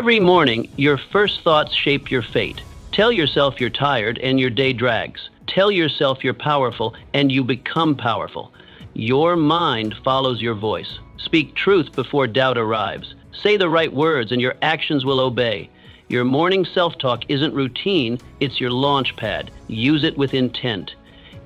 Every morning, your first thoughts shape your fate. Tell yourself you're tired and your day drags. Tell yourself you're powerful and you become powerful. Your mind follows your voice. Speak truth before doubt arrives. Say the right words and your actions will obey. Your morning self-talk isn't routine, it's your launch pad. Use it with intent.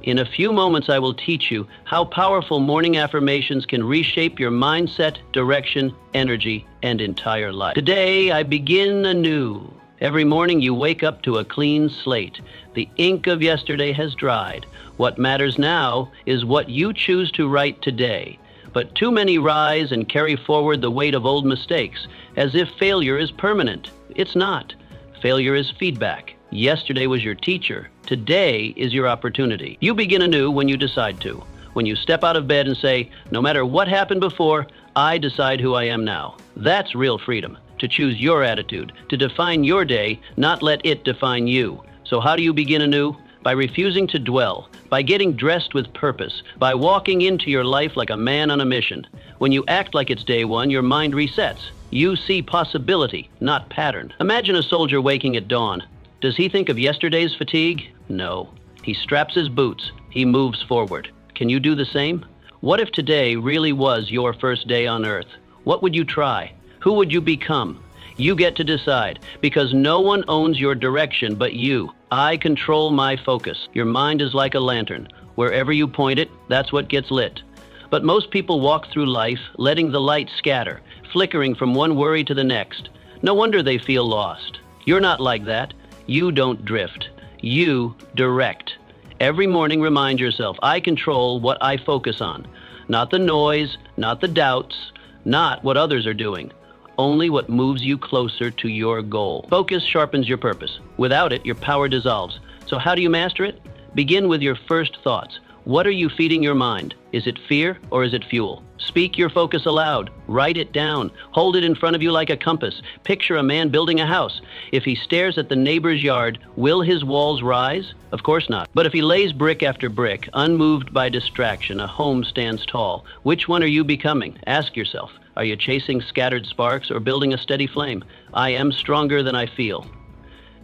In a few moments, I will teach you how powerful morning affirmations can reshape your mindset, direction, energy, and entire life. Today, I begin anew. Every morning, you wake up to a clean slate. The ink of yesterday has dried. What matters now is what you choose to write today. But too many rise and carry forward the weight of old mistakes, as if failure is permanent. It's not. Failure is feedback. Yesterday was your teacher. Today is your opportunity. You begin anew when you decide to. When you step out of bed and say, no matter what happened before, I decide who I am now. That's real freedom. To choose your attitude, to define your day, not let it define you. So how do you begin anew? By refusing to dwell, by getting dressed with purpose, by walking into your life like a man on a mission. When you act like it's day one, your mind resets. You see possibility, not pattern. Imagine a soldier waking at dawn. Does he think of yesterday's fatigue? No. He straps his boots. He moves forward. Can you do the same? What if today really was your first day on earth? What would you try? Who would you become? You get to decide, because no one owns your direction but you. I control my focus. Your mind is like a lantern. Wherever you point it, that's what gets lit. But most people walk through life letting the light scatter, flickering from one worry to the next. No wonder they feel lost. You're not like that. You don't drift. You direct. Every morning, remind yourself, I control what I focus on. Not the noise, not the doubts, not what others are doing. Only what moves you closer to your goal. Focus sharpens your purpose. Without it, your power dissolves. So how do you master it? Begin with your first thoughts. What are you feeding your mind? Is it fear or is it fuel? Speak your focus aloud. Write it down. Hold it in front of you like a compass. Picture a man building a house. If he stares at the neighbor's yard, will his walls rise? Of course not. But if he lays brick after brick, unmoved by distraction, a home stands tall. Which one are you becoming? Ask yourself. Are you chasing scattered sparks or building a steady flame? I am stronger than I feel.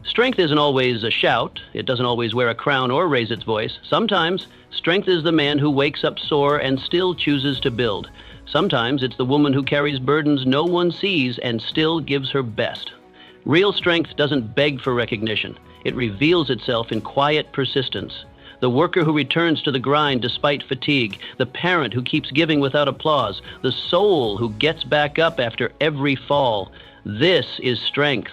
Strength isn't always a shout. It doesn't always wear a crown or raise its voice. Sometimes, strength is the man who wakes up sore and still chooses to build. Sometimes it's the woman who carries burdens no one sees and still gives her best. Real strength doesn't beg for recognition. It reveals itself in quiet persistence. The worker who returns to the grind despite fatigue, the parent who keeps giving without applause, the soul who gets back up after every fall. This is strength,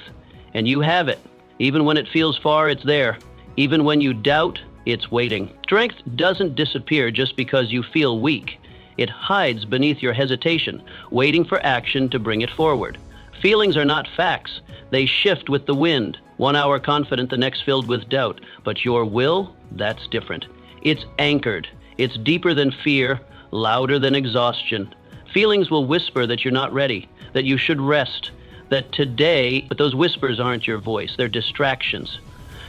and you have it. Even when it feels far, it's there. Even when you doubt, it's waiting. Strength doesn't disappear just because you feel weak. It hides beneath your hesitation, waiting for action to bring it forward. Feelings are not facts. They shift with the wind. 1 hour confident, the next filled with doubt. But your will, that's different. It's anchored. It's deeper than fear, louder than exhaustion. Feelings will whisper that you're not ready, that you should rest, that today, but those whispers aren't your voice, they're distractions.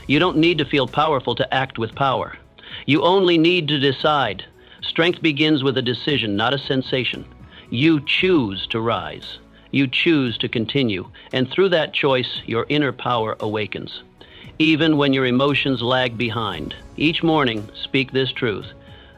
You don't need to feel powerful to act with power. You only need to decide. Strength begins with a decision, not a sensation. You choose to rise. You choose to continue, and through that choice, your inner power awakens. Even when your emotions lag behind. Each morning, speak this truth.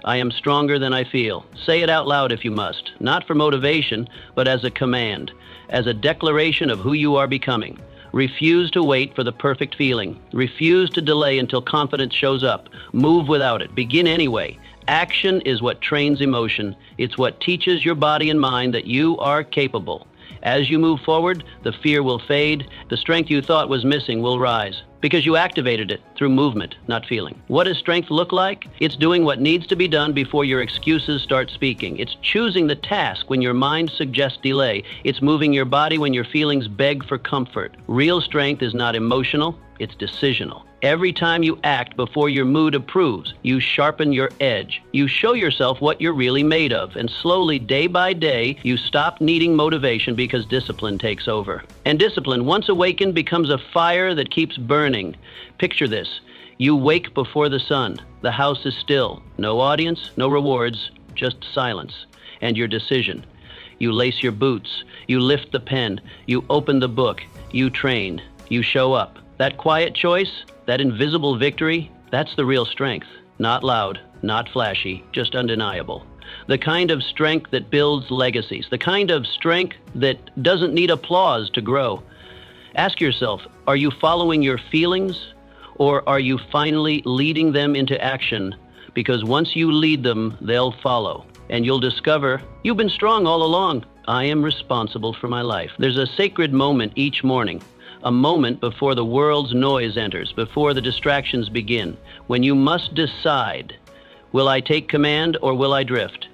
I am stronger than I feel. Say it out loud if you must, not for motivation, but as a command, as a declaration of who you are becoming. Refuse to wait for the perfect feeling. Refuse to delay until confidence shows up. Move without it. Begin anyway. Action is what trains emotion. It's what teaches your body and mind that you are capable. As you move forward, the fear will fade. The strength you thought was missing will rise, because you activated it through movement, not feeling. What does strength look like? It's doing what needs to be done before your excuses start speaking. It's choosing the task when your mind suggests delay. It's moving your body when your feelings beg for comfort. Real strength is not emotional, it's decisional. Every time you act before your mood approves, you sharpen your edge. You show yourself what you're really made of, and slowly, day by day, you stop needing motivation because discipline takes over. And discipline, once awakened, becomes a fire that keeps burning. Picture this. You wake before the sun. The house is still. No audience, no rewards, just silence. And your decision. You lace your boots. You lift the pen, you open the book, you train, you show up. That quiet choice, that invisible victory, that's the real strength. Not loud, not flashy, just undeniable. The kind of strength that builds legacies, the kind of strength that doesn't need applause to grow. Ask yourself, are you following your feelings, or are you finally leading them into action? Because once you lead them, they'll follow. And you'll discover, you've been strong all along. I am responsible for my life. There's a sacred moment each morning, a moment before the world's noise enters, before the distractions begin, when you must decide, will I take command or will I drift?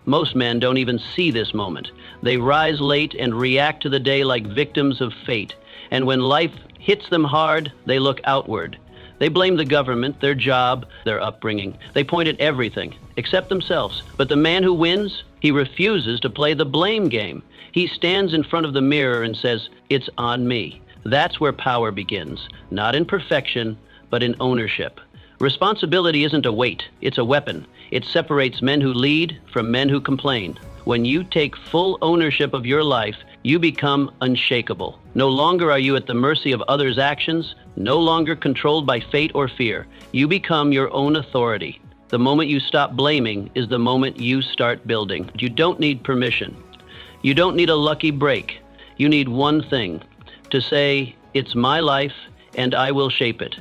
Most men don't even see this moment. They rise late and react to the day like victims of fate. And when life hits them hard, they look outward. They blame the government, their job, their upbringing. They point at everything, except themselves. But the man who wins, he refuses to play the blame game. He stands in front of the mirror and says, it's on me. That's where power begins, not in perfection, but in ownership. Responsibility isn't a weight, it's a weapon. It separates men who lead from men who complain. When you take full ownership of your life, you become unshakable. No longer are you at the mercy of others' actions, no longer controlled by fate or fear. You become your own authority. The moment you stop blaming is the moment you start building. You don't need permission. You don't need a lucky break. You need one thing, to say, it's my life and I will shape it.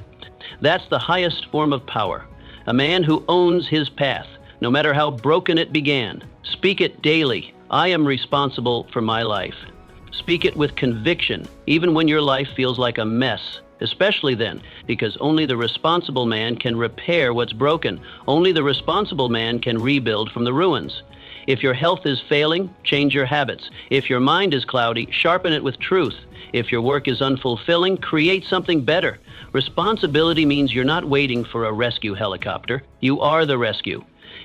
That's the highest form of power. A man who owns his path, no matter how broken it began. Speak it daily. I am responsible for my life. Speak it with conviction, even when your life feels like a mess. Especially then, because only the responsible man can repair what's broken. Only the responsible man can rebuild from the ruins. If your health is failing, change your habits. If your mind is cloudy, sharpen it with truth. If your work is unfulfilling, create something better. Responsibility means you're not waiting for a rescue helicopter. You are the rescue.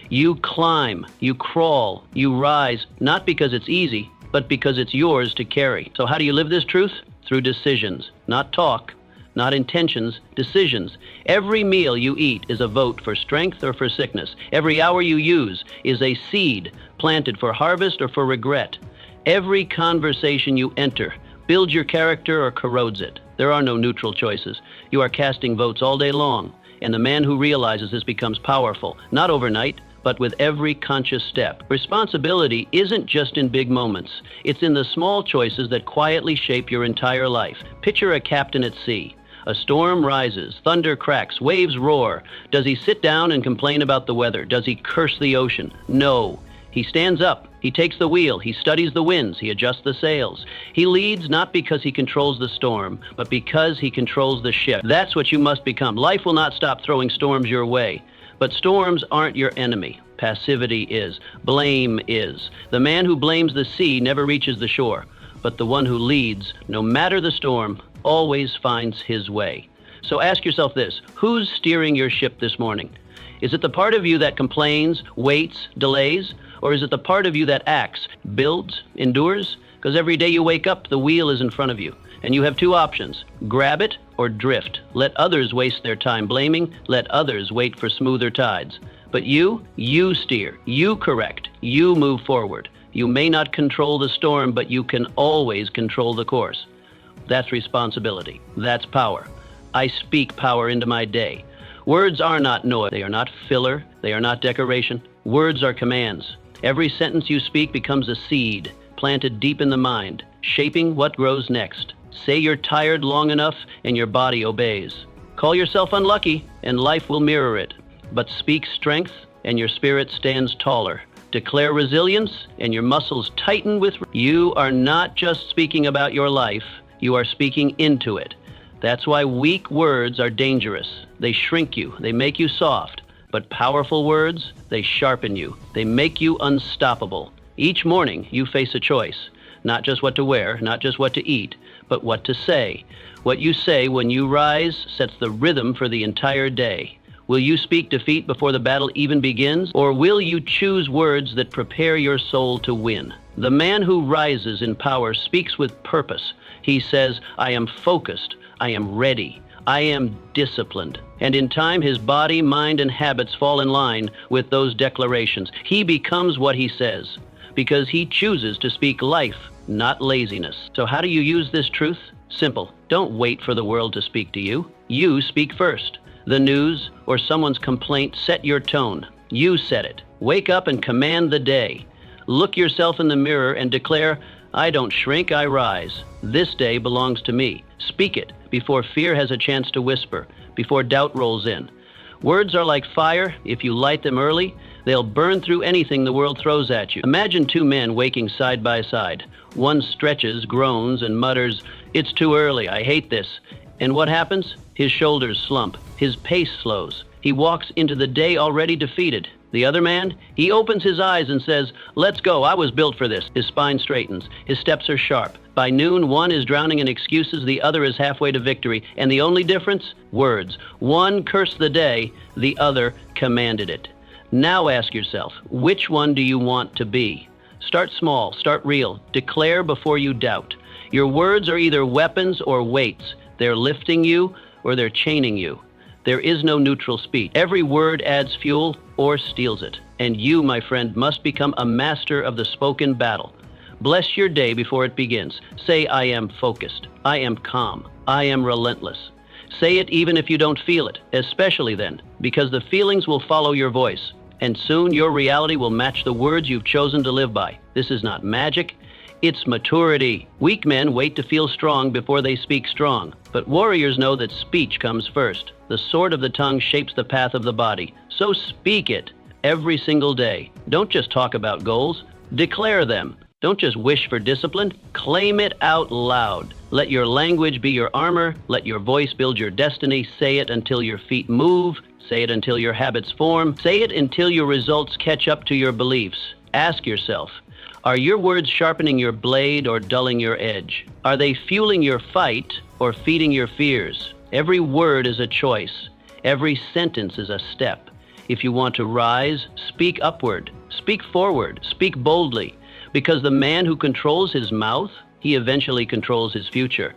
You climb, you crawl, you rise, not because it's easy, but because it's yours to carry. So how do you live this truth? Through decisions, not talk, not intentions, decisions. Every meal you eat is a vote for strength or for sickness. Every hour you use is a seed planted for harvest or for regret. Every conversation you enter builds your character or corrodes it. There are no neutral choices. You are casting votes all day long, and the man who realizes this becomes powerful, not overnight, but with every conscious step. Responsibility isn't just in big moments. It's in the small choices that quietly shape your entire life. Picture a captain at sea. A storm rises, thunder cracks, waves roar. Does he sit down and complain about the weather? Does he curse the ocean? No. He stands up. He takes the wheel. He studies the winds. He adjusts the sails. He leads not because he controls the storm, but because he controls the ship. That's what you must become. Life will not stop throwing storms your way. But storms aren't your enemy. Passivity is. Blame is. The man who blames the sea never reaches the shore. But the one who leads, no matter the storm, always finds his way. So ask yourself this: who's steering your ship this morning? Is it the part of you that complains, waits, delays? Or is it the part of you that acts, builds, endures? Because every day you wake up, the wheel is in front of you. And you have two options: grab it or drift. Let others waste their time blaming. Let others wait for smoother tides. But you steer, you correct, you move forward. You may not control the storm, but you can always control the course. That's responsibility. That's power. I speak power into my day. Words are not noise. They are not filler. They are not decoration. Words are commands. Every sentence you speak becomes a seed planted deep in the mind, shaping what grows next. Say you're tired long enough and your body obeys. Call yourself unlucky and life will mirror it. But speak strength and your spirit stands taller. Declare resilience and your muscles tighten with... You are not just speaking about your life, you are speaking into it. That's why weak words are dangerous. They shrink you, they make you soft. But powerful words, they sharpen you. They make you unstoppable. Each morning you face a choice. Not just what to wear, not just what to eat, but what to say. What you say when you rise sets the rhythm for the entire day. Will you speak defeat before the battle even begins? Or will you choose words that prepare your soul to win? The man who rises in power speaks with purpose. He says, I am focused, I am ready, I am disciplined. And in time, his body, mind, and habits fall in line with those declarations. He becomes what he says. because he chooses to speak life, not laziness. So how do you use this truth? Simple. Don't wait for the world to speak to you. You speak first. The news or someone's complaint set your tone. You set it. Wake up and command the day. Look yourself in the mirror and declare, I don't shrink, I rise. This day belongs to me. Speak it before fear has a chance to whisper, before doubt rolls in. Words are like fire. If you light them early, they'll burn through anything the world throws at you. Imagine two men waking side by side. One stretches, groans, and mutters, it's too early, I hate this. And what happens? His shoulders slump. His pace slows. He walks into the day already defeated. The other man, he opens his eyes and says, let's go, I was built for this. His spine straightens. His steps are sharp. By noon, one is drowning in excuses, the other is halfway to victory. And the only difference? Words. One cursed the day, the other commanded it. Now ask yourself, which one do you want to be? Start small, start real. Declare before you doubt. Your words are either weapons or weights. They're lifting you or they're chaining you. There is no neutral speech. Every word adds fuel or steals it. And you, my friend, must become a master of the spoken battle. Bless your day before it begins. Say, I am focused. I am calm. I am relentless. Say it even if you don't feel it, especially then, because the feelings will follow your voice. And soon your reality will match the words you've chosen to live by. This is not magic. It's maturity. Weak men wait to feel strong before they speak strong. But warriors know that speech comes first. The sword of the tongue shapes the path of the body. So speak it every single day. Don't just talk about goals. Declare them. Don't just wish for discipline. Claim it out loud. Let your language be your armor. Let your voice build your destiny. Say it until your feet move. Say it until your habits form. Say it until your results catch up to your beliefs. Ask yourself, are your words sharpening your blade or dulling your edge? Are they fueling your fight or feeding your fears? Every word is a choice. Every sentence is a step. If you want to rise, speak upward. Speak forward. Speak boldly. Because the man who controls his mouth, he eventually controls his future.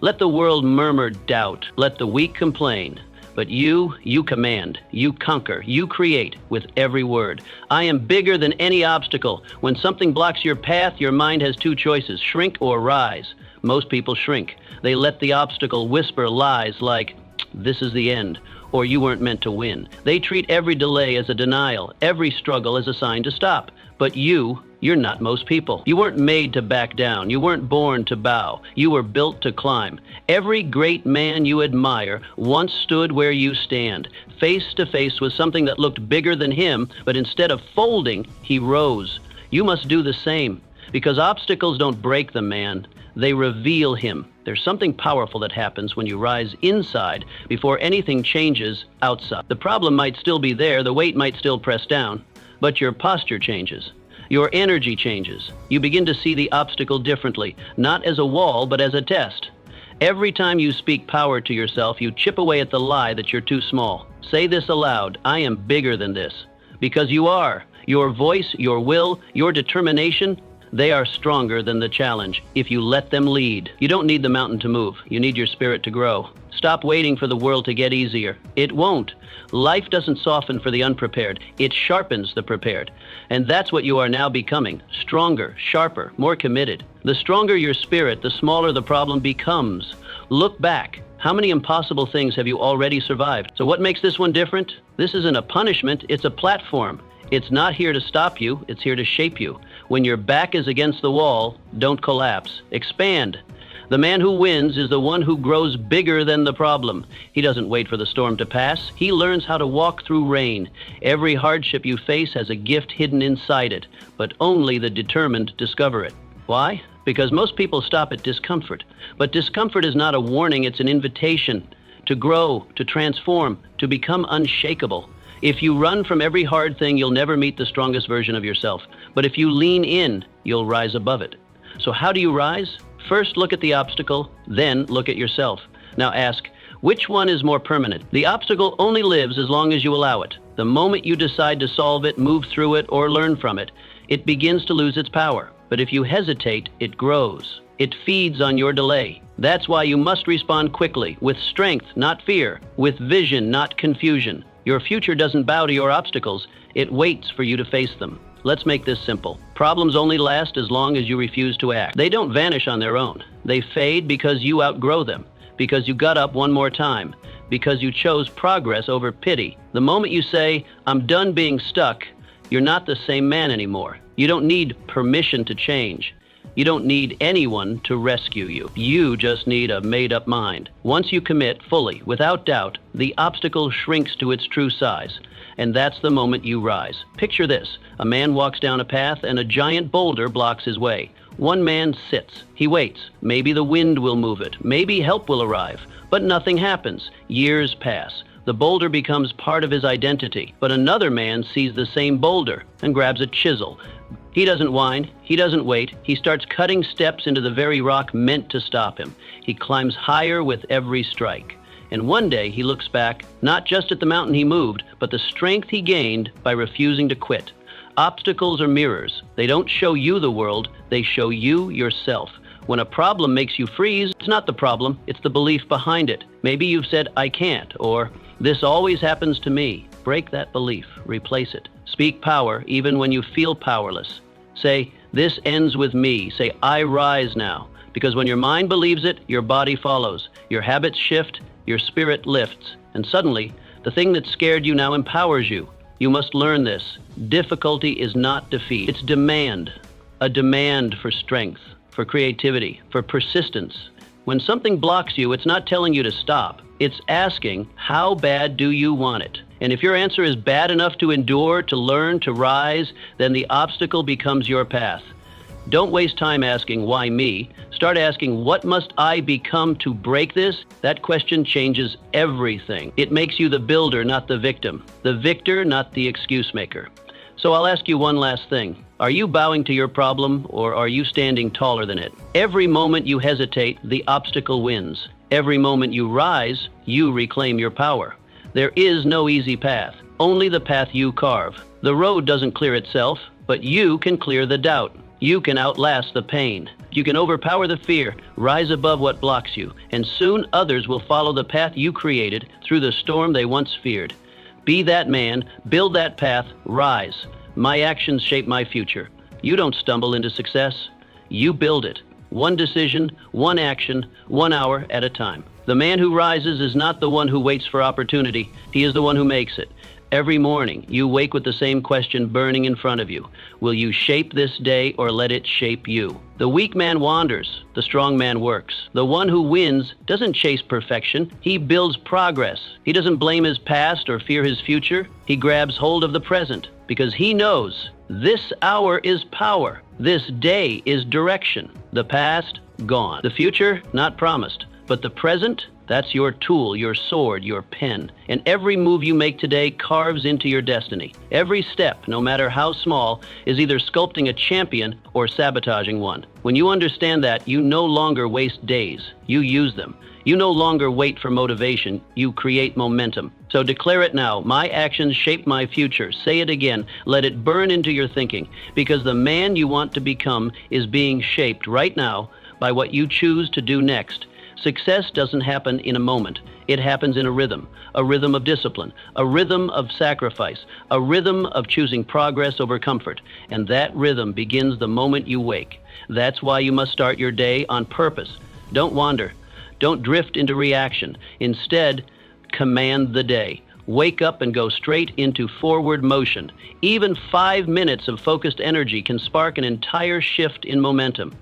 Let the world murmur doubt. Let the weak complain. But you command, you conquer, you create with every word. I am bigger than any obstacle. When something blocks your path, your mind has two choices, shrink or rise. Most people shrink. They let the obstacle whisper lies like, this is the end, or you weren't meant to win. They treat every delay as a denial, every struggle as a sign to stop. But you're not most people. You weren't made to back down. You weren't born to bow. You were built to climb. Every great man you admire once stood where you stand, face to face with something that looked bigger than him, but instead of folding, he rose. You must do the same, because obstacles don't break the man. They reveal him. There's something powerful that happens when you rise inside before anything changes outside. The problem might still be there, the weight might still press down, but your posture changes. Your energy changes. You begin to see the obstacle differently, not as a wall, but as a test. Every time you speak power to yourself, you chip away at the lie that you're too small. Say this aloud, I am bigger than this. Because you are. Your voice, your will, your determination, they are stronger than the challenge if you let them lead. You don't need the mountain to move. You need your spirit to grow. Stop waiting for the world to get easier. It won't. Life doesn't soften for the unprepared. It sharpens the prepared. And that's what you are now becoming. Stronger, sharper, more committed. The stronger your spirit, the smaller the problem becomes. Look back. How many impossible things have you already survived? So what makes this one different? This isn't a punishment, it's a platform. It's not here to stop you, it's here to shape you. When your back is against the wall, don't collapse. Expand. The man who wins is the one who grows bigger than the problem. He doesn't wait for the storm to pass. He learns how to walk through rain. Every hardship you face has a gift hidden inside it, but only the determined discover it. Why? Because most people stop at discomfort. But discomfort is not a warning, it's an invitation to grow, to transform, to become unshakable. If you run from every hard thing, you'll never meet the strongest version of yourself. But if you lean in, you'll rise above it. So how do you rise? First, look at the obstacle, then look at yourself. Now ask, which one is more permanent? The obstacle only lives as long as you allow it. The moment you decide to solve it, move through it, or learn from it, it begins to lose its power. But if you hesitate, it grows. It feeds on your delay. That's why you must respond quickly, with strength, not fear, with vision, not confusion. Your future doesn't bow to your obstacles. It waits for you to face them. Let's make this simple. Problems only last as long as you refuse to act. They don't vanish on their own. They fade because you outgrow them, because you got up one more time, because you chose progress over pity. The moment you say, "I'm done being stuck," you're not the same man anymore. You don't need permission to change. You don't need anyone to rescue you. You just need a made-up mind. Once you commit fully, without doubt, the obstacle shrinks to its true size. And that's the moment you rise. Picture this. A man walks down a path and a giant boulder blocks his way. One man sits. He waits. Maybe the wind will move it. Maybe help will arrive. But nothing happens. Years pass. The boulder becomes part of his identity. But another man sees the same boulder and grabs a chisel. He doesn't whine. He doesn't wait. He starts cutting steps into the very rock meant to stop him. He climbs higher with every strike. And one day he looks back, not just at the mountain he moved, but the strength he gained by refusing to quit. Obstacles are mirrors. They don't show you the world, they show you yourself. When a problem makes you freeze, it's not the problem, it's the belief behind it. Maybe you've said, "I can't," or "This always happens to me." Break that belief, replace it. Speak power even when you feel powerless. Say, "This ends with me." Say, "I rise now." Because when your mind believes it, your body follows. Your habits shift, your spirit lifts, and suddenly, the thing that scared you now empowers you. You must learn this. Difficulty is not defeat. It's demand. A demand for strength, for creativity, for persistence. When something blocks you, it's not telling you to stop. It's asking, how bad do you want it? And if your answer is bad enough to endure, to learn, to rise, then the obstacle becomes your path. Don't waste time asking, "Why me?" Start asking, "What must I become to break this?" That question changes everything. It makes you the builder, not the victim. The victor, not the excuse maker. So I'll ask you one last thing. Are you bowing to your problem, or are you standing taller than it? Every moment you hesitate, the obstacle wins. Every moment you rise, you reclaim your power. There is no easy path, only the path you carve. The road doesn't clear itself, but you can clear the doubt. You can outlast the pain. You can overpower the fear, rise above what blocks you, and soon others will follow the path you created through the storm they once feared. Be that man, build that path, rise. My actions shape my future. You don't stumble into success. You build it. One decision, one action, 1 hour at a time. The man who rises is not the one who waits for opportunity. He is the one who makes it. Every morning, you wake with the same question burning in front of you. Will you shape this day or let it shape you? The weak man wanders, the strong man works. The one who wins doesn't chase perfection, he builds progress. He doesn't blame his past or fear his future. He grabs hold of the present because he knows this hour is power. This day is direction. The past, gone. The future, not promised. But the present, that's your tool, your sword, your pen. And every move you make today carves into your destiny. Every step, no matter how small, is either sculpting a champion or sabotaging one. When you understand that, you no longer waste days. You use them. You no longer wait for motivation. You create momentum. So declare it now. My actions shape my future. Say it again. Let it burn into your thinking. Because the man you want to become is being shaped right now by what you choose to do next. Success doesn't happen in a moment. It happens in a rhythm of discipline, a rhythm of sacrifice, a rhythm of choosing progress over comfort. And that rhythm begins the moment you wake. That's why you must start your day on purpose. Don't wander. Don't drift into reaction. Instead, command the day. Wake up and go straight into forward motion. Even 5 minutes of focused energy can spark an entire shift in momentum.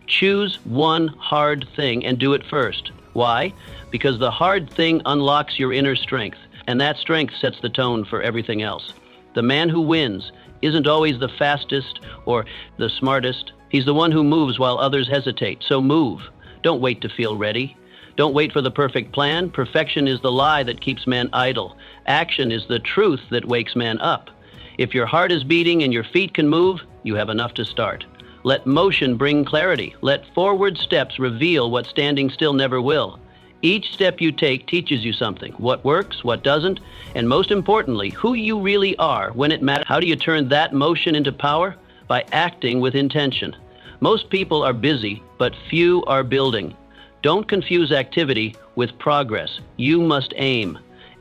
Choose one hard thing and do it first. Why? Because the hard thing unlocks your inner strength, and that strength sets the tone for everything else. The man who wins isn't always the fastest or the smartest. He's the one who moves while others hesitate. So move. Don't wait to feel ready. Don't wait for the perfect plan. Perfection is the lie that keeps man idle. Action is the truth that wakes man up. If your heart is beating and your feet can move, you have enough to start. Let motion bring clarity. Let forward steps reveal what standing still never will. Each step you take teaches you something, what works, what doesn't, and most importantly, who you really are when it matters. How do you turn that motion into power? By acting with intention. Most people are busy, but few are building. Don't confuse activity with progress. You must aim.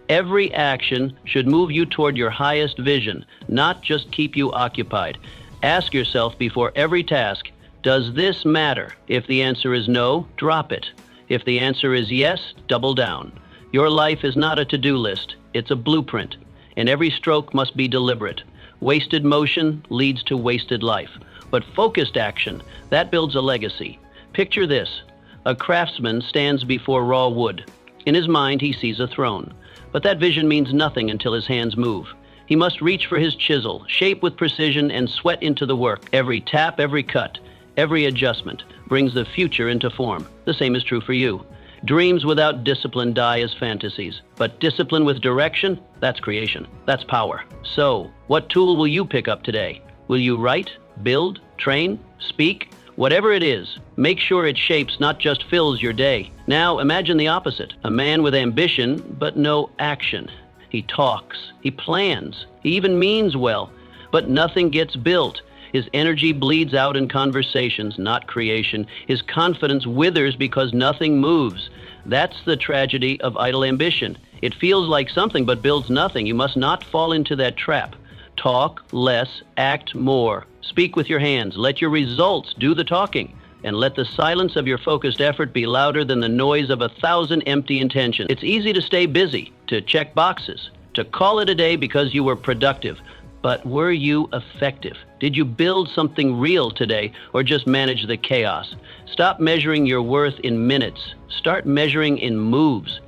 Every action should move you toward your highest vision, not just keep you occupied. Ask yourself before every task, does this matter? If the answer is no, drop it. If the answer is yes, double down. Your life is not a to-do list, it's a blueprint, and every stroke must be deliberate. Wasted motion leads to wasted life, but focused action, that builds a legacy. Picture this: a craftsman stands before raw wood. In his mind, he sees a throne, but that vision means nothing until his hands move. He must reach for his chisel, shape with precision, and sweat into the work. Every tap, every cut, every adjustment brings the future into form. The same is true for you. Dreams without discipline die as fantasies, but discipline with direction, that's creation. That's power. So, what tool will you pick up today? Will you write, build, train, speak? Whatever it is, make sure it shapes, not just fills your day. Now, imagine the opposite. A man with ambition, but no action. He talks, he plans, he even means well, but nothing gets built. His energy bleeds out in conversations, not creation. His confidence withers because nothing moves. That's the tragedy of idle ambition. It feels like something but builds nothing. You must not fall into that trap. Talk less, act more. Speak with your hands. Let your results do the talking. And let the silence of your focused effort be louder than the noise of 1,000 empty intentions. It's easy to stay busy, to check boxes, to call it a day because you were productive. But were you effective? Did you build something real today or just manage the chaos? Stop measuring your worth in minutes. Start measuring in moves.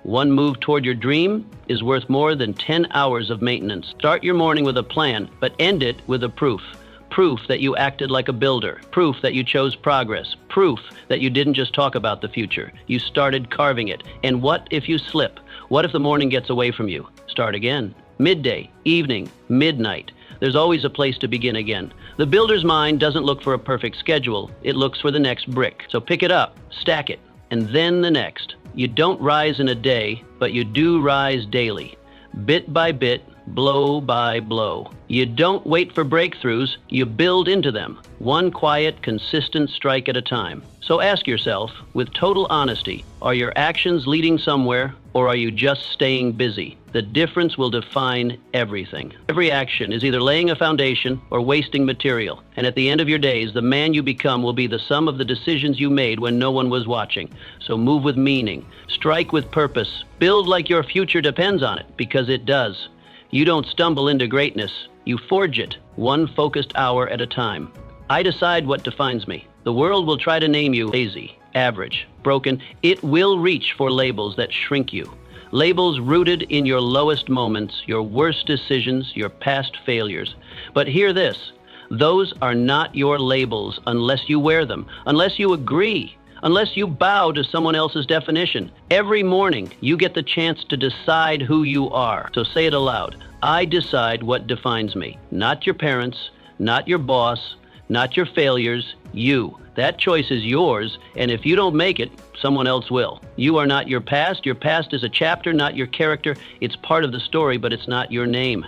One move toward your dream is worth more than 10 hours of maintenance. Start your morning with a plan, but end it with a proof. Proof that you acted like a builder. Proof that you chose progress. Proof that you didn't just talk about the future. You started carving it. And what if you slip? What if the morning gets away from you? Start again. Midday, evening, midnight. There's always a place to begin again. The builder's mind doesn't look for a perfect schedule. It looks for the next brick. So pick it up, stack it, and then the next. You don't rise in a day, but you do rise daily. Bit by bit, blow by blow. You don't wait for breakthroughs, you build into them. One quiet, consistent strike at a time. So ask yourself, with total honesty, are your actions leading somewhere, or are you just staying busy? The difference will define everything. Every action is either laying a foundation or wasting material. And at the end of your days, the man you become will be the sum of the decisions you made when no one was watching. So move with meaning, strike with purpose, build like your future depends on it, because it does. You don't stumble into greatness, you forge it, one focused hour at a time. I decide what defines me. The world will try to name you lazy, average, broken. It will reach for labels that shrink you. Labels rooted in your lowest moments, your worst decisions, your past failures. But hear this, those are not your labels unless you wear them, unless you agree, unless you bow to someone else's definition. Every morning, you get the chance to decide who you are. So say it aloud. I decide what defines me. Not your parents, not your boss, not your failures, you. That choice is yours, and if you don't make it, someone else will. You are not your past. Your past is a chapter, not your character. It's part of the story, but it's not your name.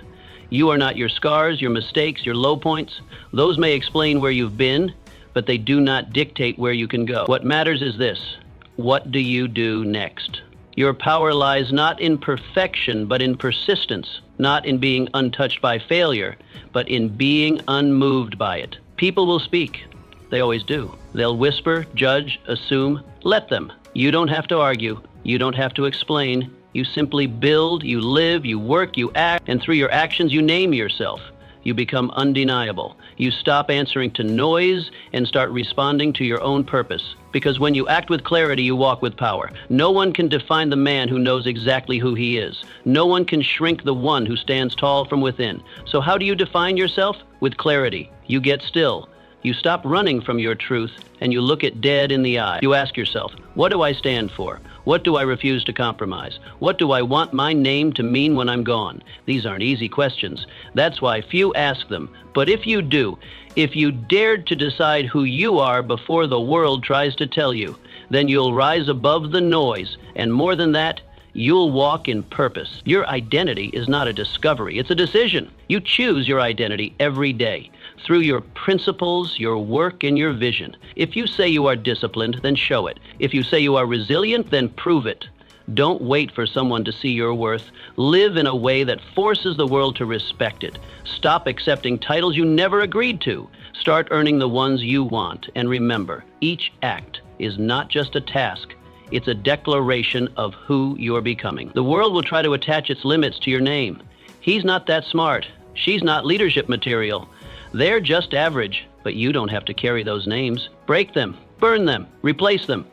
You are not your scars, your mistakes, your low points. Those may explain where you've been, but they do not dictate where you can go. What matters is this: what do you do next? Your power lies not in perfection, but in persistence, not in being untouched by failure, but in being unmoved by it. People will speak. They always do. They'll whisper, judge, assume. Let them. You don't have to argue. You don't have to explain. You simply build, you live, you work, you act, and through your actions you name yourself. You become undeniable. You stop answering to noise and start responding to your own purpose. Because when you act with clarity, you walk with power. No one can define the man who knows exactly who he is. No one can shrink the one who stands tall from within. So how do you define yourself? With clarity. You get still. You stop running from your truth and you look it dead in the eye. You ask yourself, what do I stand for? What do I refuse to compromise? What do I want my name to mean when I'm gone? These aren't easy questions. That's why few ask them. But if you do, if you dared to decide who you are before the world tries to tell you, then you'll rise above the noise. And more than that, you'll walk in purpose. Your identity is not a discovery, it's a decision. You choose your identity every day through your principles, your work, and your vision. If you say you are disciplined, then show it. If you say you are resilient, then prove it. Don't wait for someone to see your worth. Live in a way that forces the world to respect it. Stop accepting titles you never agreed to. Start earning the ones you want. And remember, each act is not just a task. It's a declaration of who you're becoming. The world will try to attach its limits to your name. He's not that smart. She's not leadership material. They're just average, but you don't have to carry those names. Break them, burn them, replace them.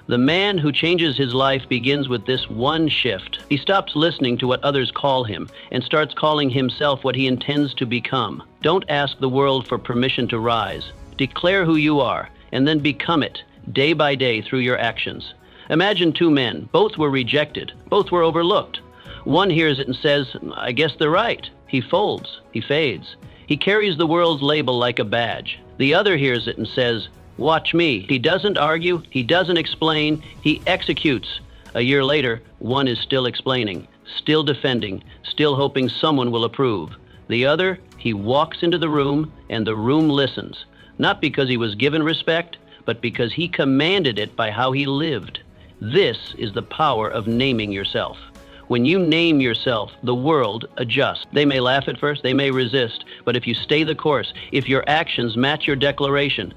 The man who changes his life begins with this one shift. He stops listening to what others call him and starts calling himself what he intends to become. Don't ask the world for permission to rise. Declare who you are and then become it day by day through your actions. Imagine two men. Both were rejected. Both were overlooked. One hears it and says, I guess they're right. He folds. He fades. He carries the world's label like a badge. The other hears it and says, watch me. He doesn't argue. He doesn't explain. He executes. A year later, one is still explaining, still defending, still hoping someone will approve. The other, he walks into the room and the room listens, not because he was given respect, but because he commanded it by how he lived. This is the power of naming yourself. When you name yourself, the world adjusts. They may laugh at first, they may resist, but if you stay the course, if your actions match your declaration,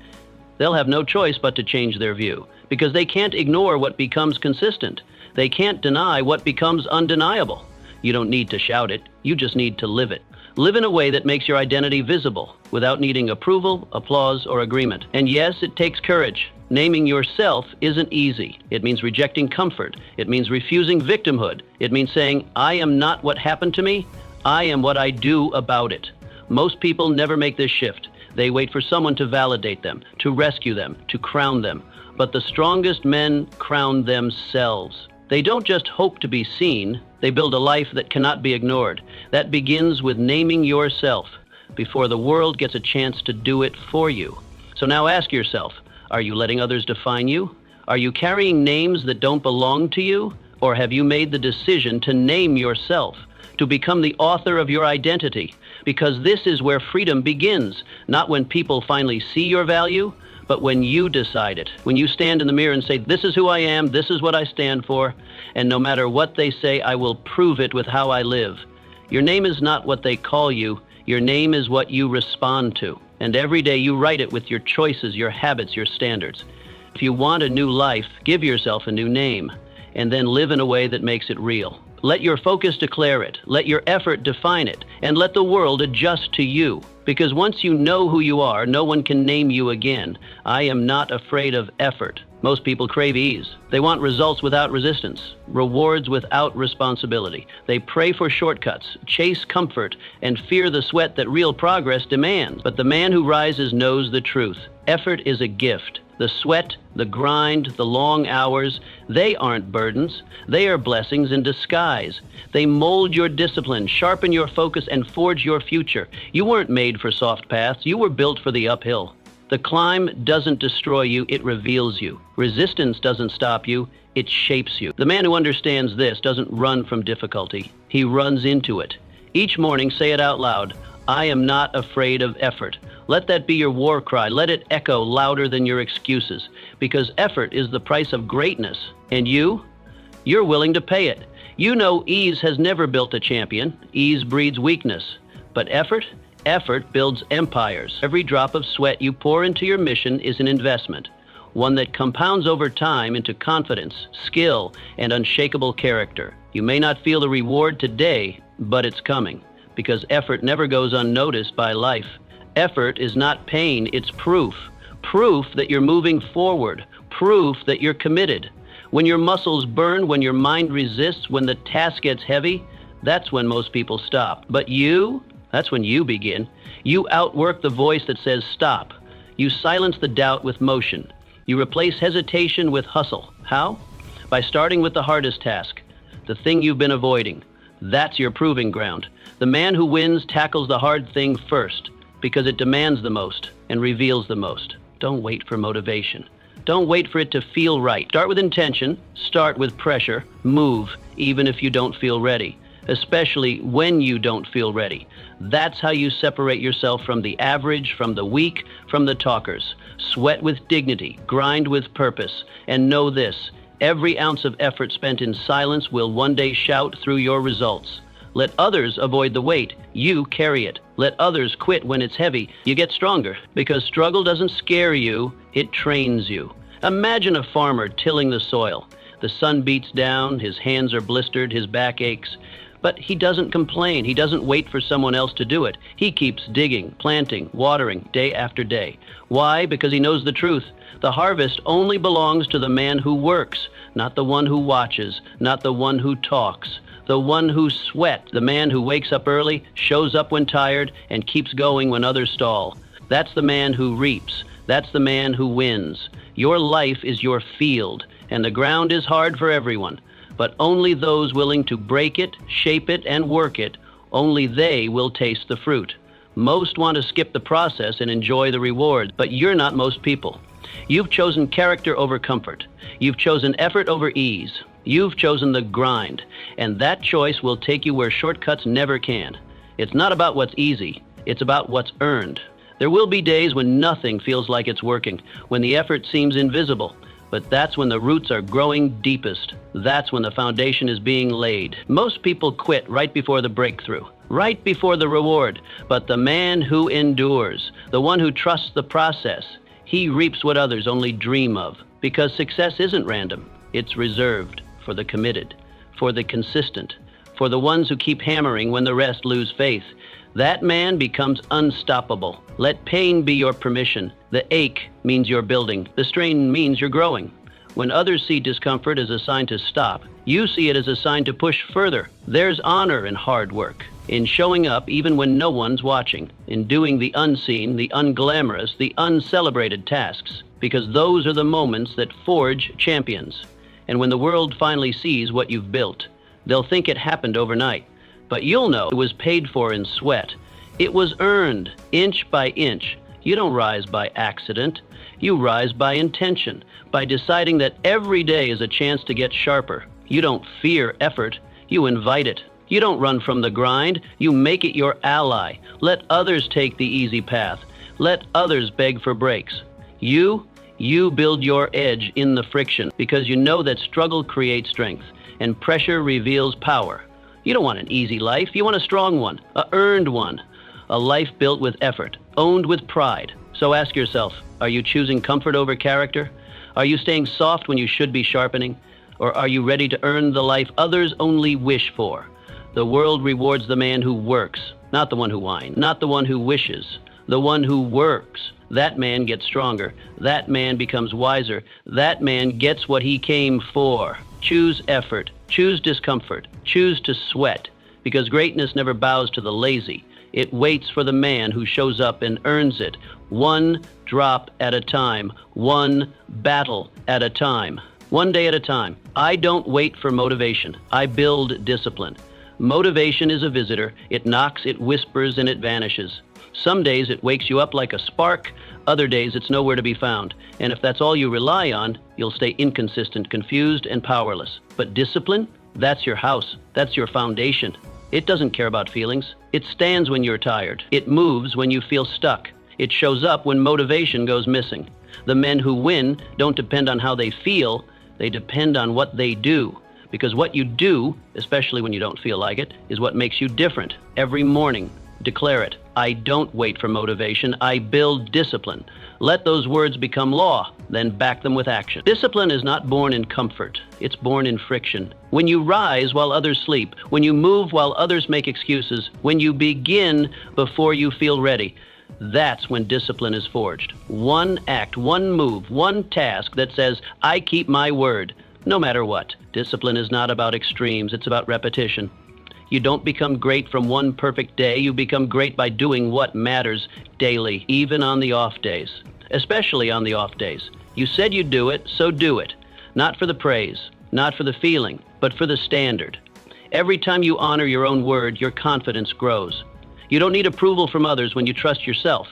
they'll have no choice but to change their view, because they can't ignore what becomes consistent. They can't deny what becomes undeniable. You don't need to shout it, you just need to live it. Live in a way that makes your identity visible, without needing approval, applause, or agreement. And yes, it takes courage. Naming yourself isn't easy. It means rejecting comfort. It means refusing victimhood. It means saying, I am not what happened to me, I am what I do about it. Most people never make this shift. They wait for someone to validate them, to rescue them, to crown them. But the strongest men crown themselves. They don't just hope to be seen, they build a life that cannot be ignored. That begins with naming yourself before the world gets a chance to do it for you. So now ask yourself, are you letting others define you? Are you carrying names that don't belong to you? Or have you made the decision to name yourself, to become the author of your identity? Because this is where freedom begins, not when people finally see your value, but when you decide it. When you stand in the mirror and say, this is who I am, this is what I stand for, and no matter what they say, I will prove it with how I live. Your name is not what they call you, your name is what you respond to. And every day you write it with your choices, your habits, your standards. If you want a new life, give yourself a new name, and then live in a way that makes it real. Let your focus declare it, let your effort define it, and let the world adjust to you. Because once you know who you are, no one can name you again. I am not afraid of effort. Most people crave ease. They want results without resistance, rewards without responsibility. They pray for shortcuts, chase comfort, and fear the sweat that real progress demands. But the man who rises knows the truth. Effort is a gift. The sweat, the grind, the long hours, they aren't burdens. They are blessings in disguise. They mold your discipline, sharpen your focus, and forge your future. You weren't made for soft paths. You were built for the uphill. The climb doesn't destroy you, it reveals you. Resistance doesn't stop you, it shapes you. The man who understands this doesn't run from difficulty. He runs into it. Each morning, say it out loud. I am not afraid of effort. Let that be your war cry. Let it echo louder than your excuses. Because effort is the price of greatness. And you're willing to pay it. You know ease has never built a champion. Ease breeds weakness. But effort builds empires. Every drop of sweat you pour into your mission is an investment. One that compounds over time into confidence, skill, and unshakable character. You may not feel the reward today, but it's coming. Because effort never goes unnoticed by life. Effort is not pain, it's proof. Proof that you're moving forward. Proof that you're committed. When your muscles burn, when your mind resists, when the task gets heavy, that's when most people stop. But that's when you begin. You outwork the voice that says stop. You silence the doubt with motion. You replace hesitation with hustle. How? By starting with the hardest task, the thing you've been avoiding. That's your proving ground. The man who wins tackles the hard thing first because it demands the most and reveals the most. Don't wait for motivation. Don't wait for it to feel right. Start with intention, start with pressure, move even if you don't feel ready, especially when you don't feel ready. That's how you separate yourself from the average, from the weak, from the talkers. Sweat with dignity, grind with purpose, and know this, Every ounce of effort spent in silence will one day shout through your results. Let others avoid the weight. You carry it. Let others quit when it's heavy. You get stronger because struggle doesn't scare you, it trains you. Imagine a farmer tilling the soil. The sun beats down, his hands are blistered, his back aches. But he doesn't complain. He doesn't wait for someone else to do it. He keeps digging, planting, watering, day after day. Why? Because he knows the truth. The harvest only belongs to the man who works, not the one who watches, not the one who talks. The one who sweats, the man who wakes up early, shows up when tired, and keeps going when others stall. That's the man who reaps. That's the man who wins. Your life is your field, and the ground is hard for everyone. But only those willing to break it, shape it, and work it, only they will taste the fruit. Most want to skip the process and enjoy the reward, but you're not most people. You've chosen character over comfort. You've chosen effort over ease. You've chosen the grind, and that choice will take you where shortcuts never can. It's not about what's easy, it's about what's earned. There will be days when nothing feels like it's working, when the effort seems invisible. But that's when the roots are growing deepest. That's when the foundation is being laid. Most people quit right before the breakthrough, right before the reward. But the man who endures, the one who trusts the process, he reaps what others only dream of. Because success isn't random. It's reserved for the committed, for the consistent, for the ones who keep hammering when the rest lose faith. That man becomes unstoppable. Let pain be your permission. The ache means you're building. The strain means you're growing. When others see discomfort as a sign to stop, you see it as a sign to push further. There's honor in hard work, in showing up even when no one's watching, in doing the unseen, the unglamorous, the uncelebrated tasks, because those are the moments that forge champions. And when the world finally sees what you've built, they'll think it happened overnight. But you'll know it was paid for in sweat. It was earned, inch by inch. You don't rise by accident. You rise by intention, by deciding that every day is a chance to get sharper. You don't fear effort. You invite it. You don't run from the grind. You make it your ally. Let others take the easy path. Let others beg for breaks. You build your edge in the friction because you know that struggle creates strength and pressure reveals power. You don't want an easy life. You want a strong one, a earned one, a life built with effort, owned with pride. So ask yourself, are you choosing comfort over character? Are you staying soft when you should be sharpening? Or are you ready to earn the life others only wish for? The world rewards the man who works, not the one who whines, not the one who wishes, the one who works. That man gets stronger. That man becomes wiser. That man gets what he came for. Choose effort. Choose discomfort. Choose to sweat. Because greatness never bows to the lazy. It waits for the man who shows up and earns it. One drop at a time. One battle at a time. One day at a time. I don't wait for motivation. I build discipline. Motivation is a visitor. It knocks, it whispers, and it vanishes. Some days it wakes you up like a spark. Other days it's nowhere to be found. And if that's all you rely on, you'll stay inconsistent, confused, and powerless. But discipline? That's your house. That's your foundation. It doesn't care about feelings. It stands when you're tired. It moves when you feel stuck. It shows up when motivation goes missing. The men who win don't depend on how they feel. They depend on what they do. Because what you do, especially when you don't feel like it, is what makes you different. Every morning, declare it. I don't wait for motivation. I build discipline. Let those words become law, then back them with action. Discipline is not born in comfort. It's born in friction. When you rise while others sleep, when you move while others make excuses, when you begin before you feel ready, that's when discipline is forged. One act, one move, one task that says, I keep my word, no matter what. Discipline is not about extremes. It's about repetition. You don't become great from one perfect day. You become great by doing what matters daily, even on the off days, especially on the off days. You said you'd do it, so do it. Not for the praise, not for the feeling, but for the standard. Every time you honor your own word, your confidence grows. You don't need approval from others when you trust yourself.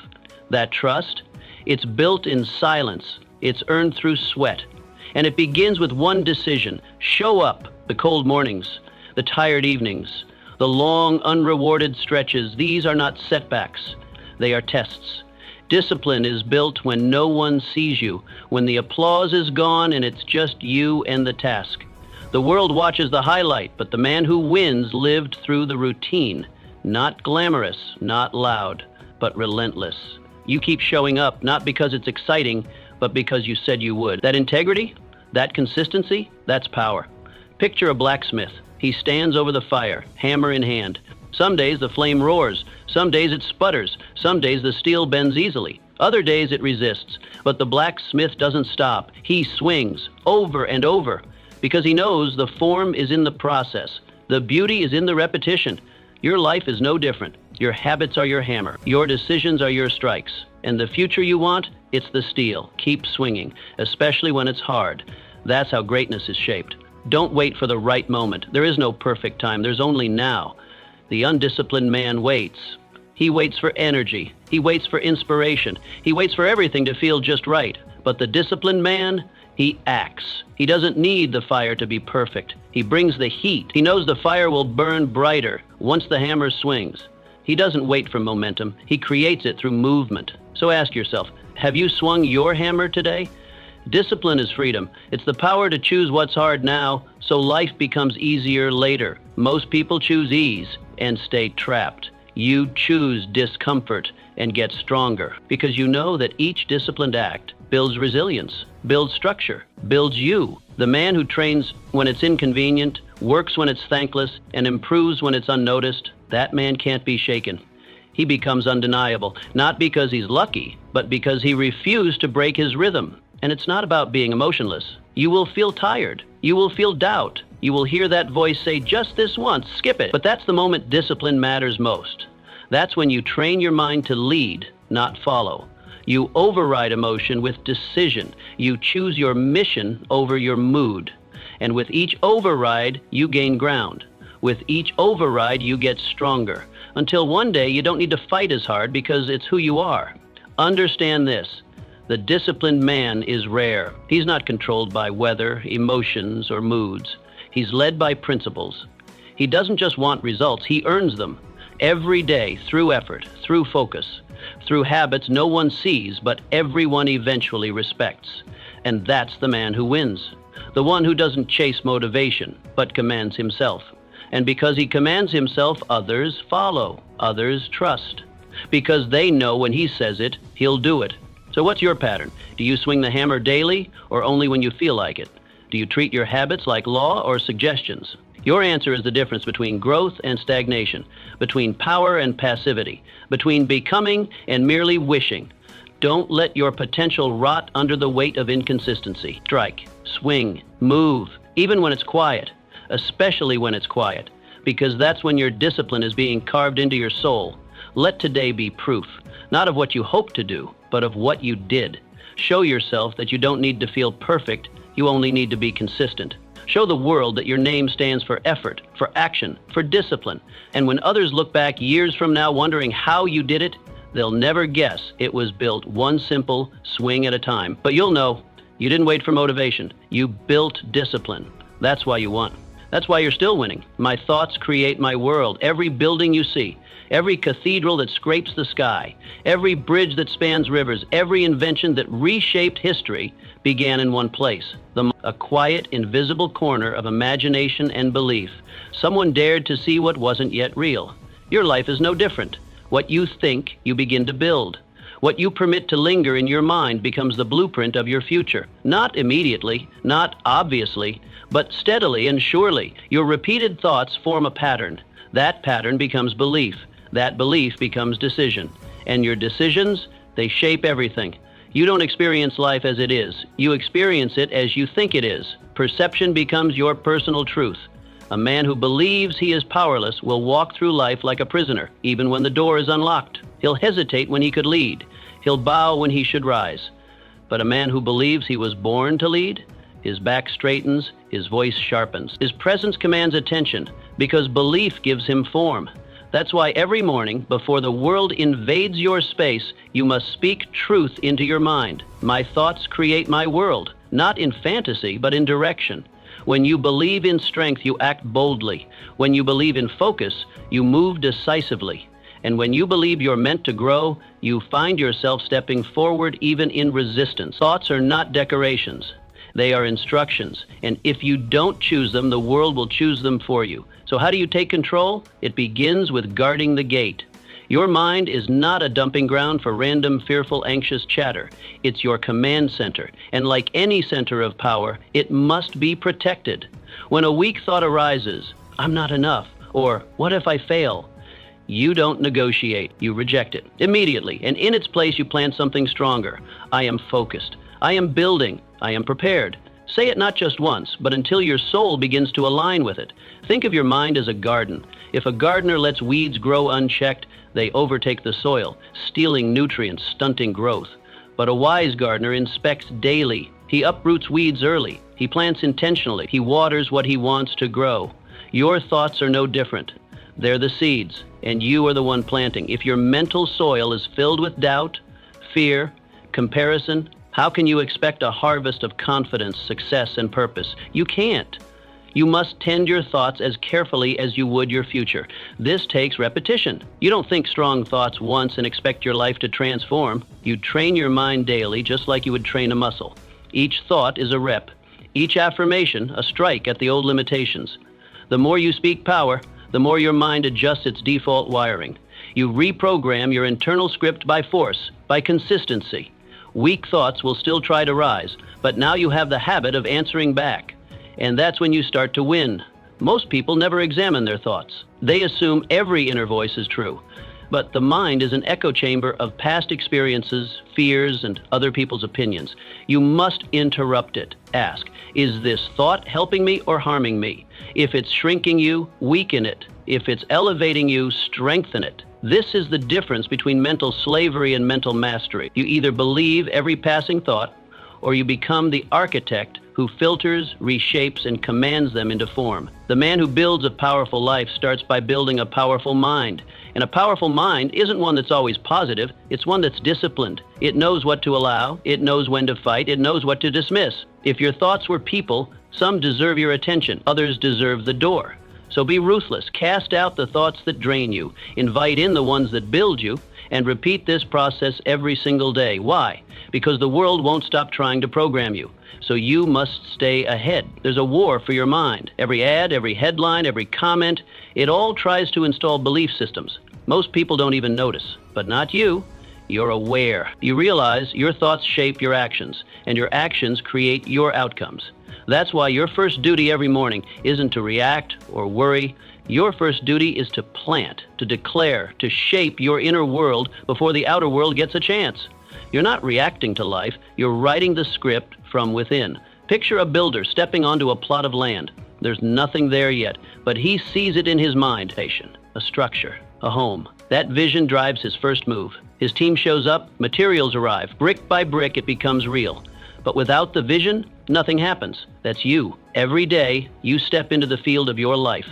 That trust, it's built in silence. It's earned through sweat. And it begins with one decision. Show up the cold mornings, the tired evenings, the long, unrewarded stretches. These are not setbacks. They are tests. Discipline is built when no one sees you, when the applause is gone and it's just you and the task. The world watches the highlight, but the man who wins lived through the routine. Not glamorous, not loud, but relentless. You keep showing up, not because it's exciting, but because you said you would. That integrity, that consistency, that's power. Picture a blacksmith. He stands over the fire, hammer in hand. Some days the flame roars, some days it sputters, some days the steel bends easily. Other days it resists, but the blacksmith doesn't stop. He swings over and over because he knows the form is in the process. The beauty is in the repetition. Your life is no different. Your habits are your hammer. Your decisions are your strikes. And the future you want, it's the steel. Keep swinging, especially when it's hard. That's how greatness is shaped. Don't wait for the right moment. There is no perfect time. There's only now. The undisciplined man waits. He waits for energy. He waits for inspiration. He waits for everything to feel just right. But the disciplined man, he acts. He doesn't need the fire to be perfect. He brings the heat. He knows the fire will burn brighter once the hammer swings. He doesn't wait for momentum. He creates it through movement. So ask yourself, have you swung your hammer today? Discipline is freedom. It's the power to choose what's hard now so life becomes easier later. Most people choose ease and stay trapped. You choose discomfort and get stronger because you know that each disciplined act builds resilience, builds structure, builds you. The man who trains when it's inconvenient, works when it's thankless, and improves when it's unnoticed, that man can't be shaken. He becomes undeniable, not because he's lucky, but because he refused to break his rhythm. And it's not about being emotionless. You will feel tired. You will feel doubt. You will hear that voice say, just this once, skip it. But that's the moment discipline matters most. That's when you train your mind to lead, not follow. You override emotion with decision. You choose your mission over your mood. And with each override, you gain ground. With each override, you get stronger. Until one day, you don't need to fight as hard because it's who you are. Understand this. The disciplined man is rare. He's not controlled by weather, emotions, or moods. He's led by principles. He doesn't just want results, he earns them. Every day, through effort, through focus, through habits no one sees, but everyone eventually respects. And that's the man who wins. The one who doesn't chase motivation, but commands himself. And because he commands himself, others follow, others trust. Because they know when he says it, he'll do it. So what's your pattern? Do you swing the hammer daily or only when you feel like it? Do you treat your habits like law or suggestions? Your answer is the difference between growth and stagnation, between power and passivity, between becoming and merely wishing. Don't let your potential rot under the weight of inconsistency. Strike, swing, move, even when it's quiet, especially when it's quiet, because that's when your discipline is being carved into your soul. Let today be proof, not of what you hope to do, but of what you did. Show yourself that you don't need to feel perfect, you only need to be consistent. Show the world that your name stands for effort, for action, for discipline. And when others look back years from now wondering how you did it, they'll never guess it was built one simple swing at a time. But you'll know, you didn't wait for motivation. You built discipline. That's why you won. That's why you're still winning. My thoughts create my world. Every building you see, every cathedral that scrapes the sky, every bridge that spans rivers, every invention that reshaped history began in one place. A quiet, invisible corner of imagination and belief. Someone dared to see what wasn't yet real. Your life is no different. What you think, you begin to build. What you permit to linger in your mind becomes the blueprint of your future. Not immediately, not obviously, but steadily and surely. Your repeated thoughts form a pattern. That pattern becomes belief. That belief becomes decision. And your decisions, they shape everything. You don't experience life as it is. You experience it as you think it is. Perception becomes your personal truth. A man who believes he is powerless will walk through life like a prisoner, even when the door is unlocked. He'll hesitate when he could lead. He'll bow when he should rise. But a man who believes he was born to lead, his back straightens, his voice sharpens. His presence commands attention because belief gives him form. That's why every morning, before the world invades your space, you must speak truth into your mind. My thoughts create my world, not in fantasy, but in direction. When you believe in strength, you act boldly. When you believe in focus, you move decisively. And when you believe you're meant to grow, you find yourself stepping forward even in resistance. Thoughts are not decorations. They are instructions. And if you don't choose them, the world will choose them for you. So how do you take control? It begins with guarding the gate. Your mind is not a dumping ground for random, fearful, anxious chatter. It's your command center. And like any center of power, it must be protected. When a weak thought arises, I'm not enough, or what if I fail? You don't negotiate. You reject it immediately. And in its place, you plant something stronger. I am focused. I am building. I am prepared. Say it not just once, but until your soul begins to align with it. Think of your mind as a garden. If a gardener lets weeds grow unchecked, they overtake the soil, stealing nutrients, stunting growth. But a wise gardener inspects daily. He uproots weeds early. He plants intentionally. He waters what he wants to grow. Your thoughts are no different. They're the seeds, and you are the one planting. If your mental soil is filled with doubt, fear, comparison, how can you expect a harvest of confidence, success, and purpose? You can't. You must tend your thoughts as carefully as you would your future. This takes repetition. You don't think strong thoughts once and expect your life to transform. You train your mind daily just like you would train a muscle. Each thought is a rep. Each affirmation, a strike at the old limitations. The more you speak power, the more your mind adjusts its default wiring. You reprogram your internal script by force, by consistency. Weak thoughts will still try to rise, but now you have the habit of answering back. And that's when you start to win. Most people never examine their thoughts. They assume every inner voice is true. But the mind is an echo chamber of past experiences, fears, and other people's opinions. You must interrupt it. Ask, is this thought helping me or harming me? If it's shrinking you, weaken it. If it's elevating you, strengthen it. This is the difference between mental slavery and mental mastery. You either believe every passing thought, or you become the architect who filters, reshapes, and commands them into form. The man who builds a powerful life starts by building a powerful mind. And a powerful mind isn't one that's always positive, it's one that's disciplined. It knows what to allow, it knows when to fight, it knows what to dismiss. If your thoughts were people, some deserve your attention, others deserve the door. So be ruthless, cast out the thoughts that drain you, invite in the ones that build you, and repeat this process every single day. Why? Because the world won't stop trying to program you. So you must stay ahead. There's a war for your mind. Every ad, every headline, every comment, it all tries to install belief systems. Most people don't even notice, but not you. You're aware. You realize your thoughts shape your actions, and your actions create your outcomes. That's why your first duty every morning isn't to react or worry. Your first duty is to plant, to declare, to shape your inner world before the outer world gets a chance. You're not reacting to life, you're writing the script from within. Picture a builder stepping onto a plot of land. There's nothing there yet, but he sees it in his mind. A structure, a home. That vision drives his first move. His team shows up, materials arrive. Brick by brick, it becomes real. But without the vision, nothing happens. That's you. Every day, you step into the field of your life.